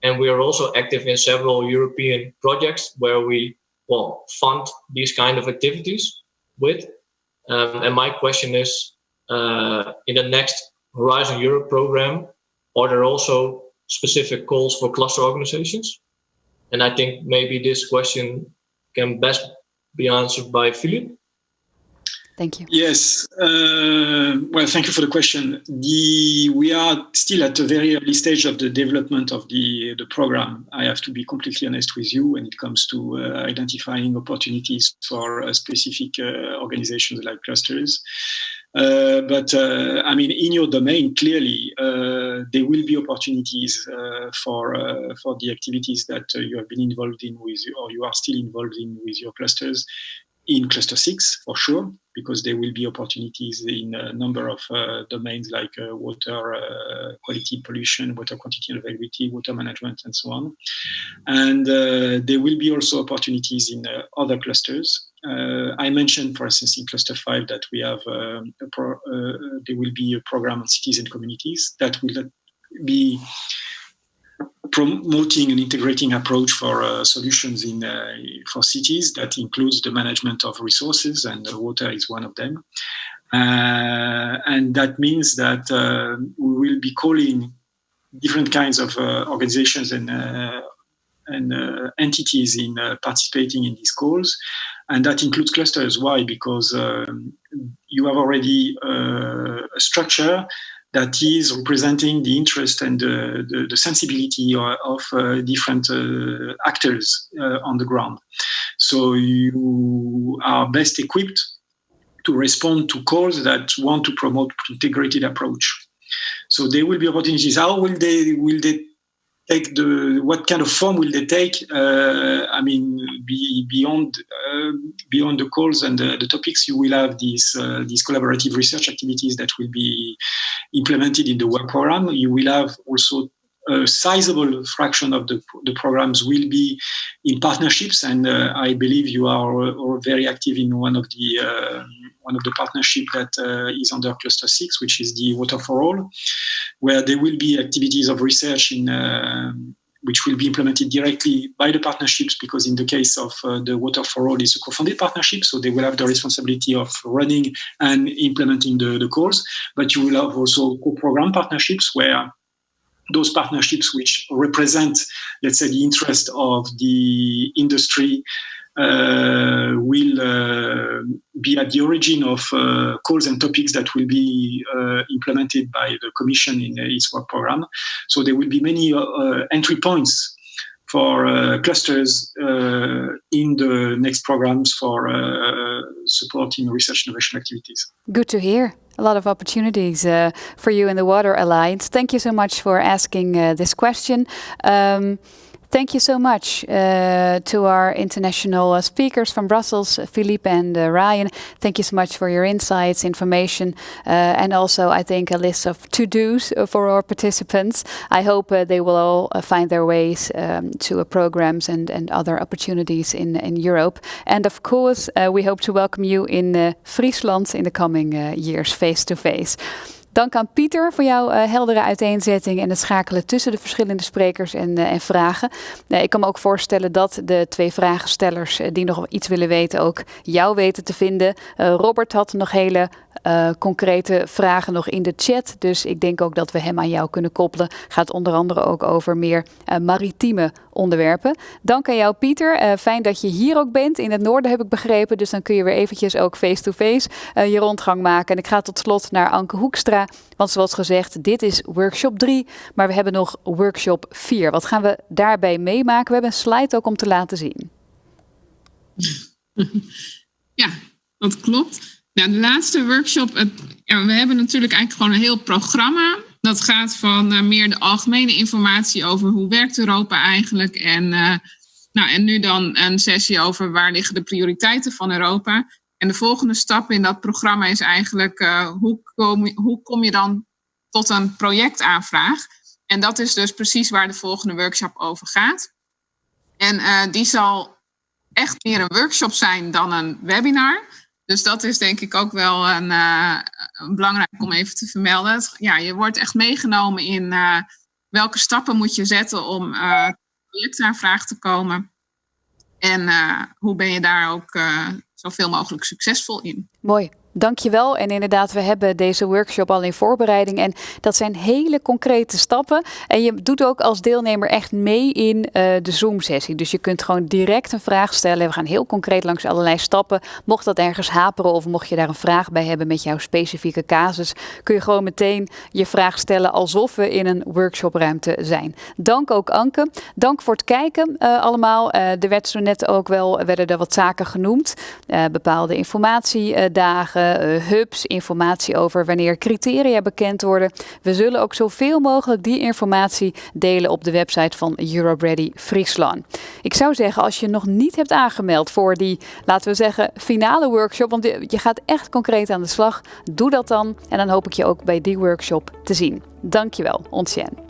And we are also active in several European projects where we fund these kind of activities with. And my question is, in the next Horizon Europe program, are there also specific calls for cluster organizations? And I think maybe this question can best be answered by Philippe. Thank you. Yes. Thank you for the question. We are still at a very early stage of the development of the program. I have to be completely honest with you when it comes to identifying opportunities for specific organizations like clusters. In your domain, clearly, there will be opportunities for the activities that you have been involved in with, or you are still involved in with your clusters. In cluster 6, for sure, because there will be opportunities in a number of domains like water quality, pollution, water quantity and availability, water management, and so on. And there will be also opportunities in other clusters. I mentioned, for instance, in cluster 5 that we have there will be a program on cities and communities that will be promoting an integrating approach for solutions for cities that includes the management of resources, and water is one of them. And that means that we will be calling different kinds of organizations and entities in participating in these calls. And that includes clusters. Why? Because you have already a structure that is representing the interest and the sensibility of different actors on the ground. So you are best equipped to respond to calls that want to promote integrated approach. So there will be opportunities. How will they take what kind of form will they take? Beyond the calls and the topics, you will have these collaborative research activities that will be implemented in the work program. You will have also a sizable fraction of the programs will be in partnerships, and I believe you are very active in one of the partnership that is under Cluster 6, which is the Water for All, where there will be activities of research which will be implemented directly by the partnerships, because in the case of the Water for All, it's a co-funded partnership, so they will have the responsibility of running and implementing the calls. But you will have also co-program partnerships, where those partnerships which represent, let's say, the interest of the industry will be at the origin of calls and topics that will be implemented by the Commission in its work program. So there will be many entry points for clusters in the next programs for supporting research innovation activities. Good to hear. A lot of opportunities for you in the Water Alliance. Thank you so much for asking this question. Thank you so much to our international speakers from Brussels, Philippe and Ryan. Thank you so much for your insights, information, and also, I think, a list of to-dos for our participants. I hope they will all find their ways to programs and other opportunities in Europe. And of course, we hope to welcome you in Friesland in the coming years, face-to-face. Dank aan Pieter voor jouw heldere uiteenzetting en het schakelen tussen de verschillende sprekers en vragen. Ik kan me ook voorstellen dat de twee vragenstellers die nog iets willen weten ook jou weten te vinden. Robert had nog hele concrete vragen nog in de chat. Dus ik denk ook dat we hem aan jou kunnen koppelen. Gaat onder andere ook over meer maritieme onderwerpen. Dank aan jou, Pieter. Fijn dat je hier ook bent. In het noorden heb ik begrepen. Dus dan kun je weer eventjes ook face-to-face je rondgang maken. En ik ga tot slot naar Anke Hoekstra. Want zoals gezegd, dit is workshop 3. Maar we hebben nog workshop 4. Wat gaan we daarbij meemaken? We hebben een slide ook om te laten zien. Ja, dat klopt. Nou, de laatste workshop, we hebben natuurlijk eigenlijk gewoon een heel programma. Dat gaat van meer de algemene informatie over hoe werkt Europa eigenlijk. En nu dan een sessie over waar liggen de prioriteiten van Europa. En de volgende stap in dat programma is eigenlijk hoe kom je dan tot een projectaanvraag. En dat is dus precies waar de volgende workshop over gaat. En die zal echt meer een workshop zijn dan een webinar. Dus dat is denk ik ook wel een belangrijk om even te vermelden. Ja, je wordt echt meegenomen in welke stappen moet je zetten om projectaanvraag te komen. En hoe ben je daar ook zoveel mogelijk succesvol in. Mooi. Dankjewel. En inderdaad, we hebben deze workshop al in voorbereiding. En dat zijn hele concrete stappen. En je doet ook als deelnemer echt mee in de Zoom-sessie. Dus je kunt gewoon direct een vraag stellen. We gaan heel concreet langs allerlei stappen. Mocht dat ergens haperen of mocht je daar een vraag bij hebben met jouw specifieke casus, kun je gewoon meteen je vraag stellen alsof we in een workshopruimte zijn. Dank ook Anke. Dank voor het kijken allemaal. Er werd zo net ook werden er wat zaken genoemd. Bepaalde informatiedagen. Hubs, informatie over wanneer criteria bekend worden. We zullen ook zoveel mogelijk die informatie delen op de website van Europe Ready Fryslan. Ik zou zeggen, als je nog niet hebt aangemeld voor die, laten we zeggen, finale workshop, want je gaat echt concreet aan de slag, doe dat dan. En dan hoop ik je ook bij die workshop te zien. Dankjewel, Ontjen.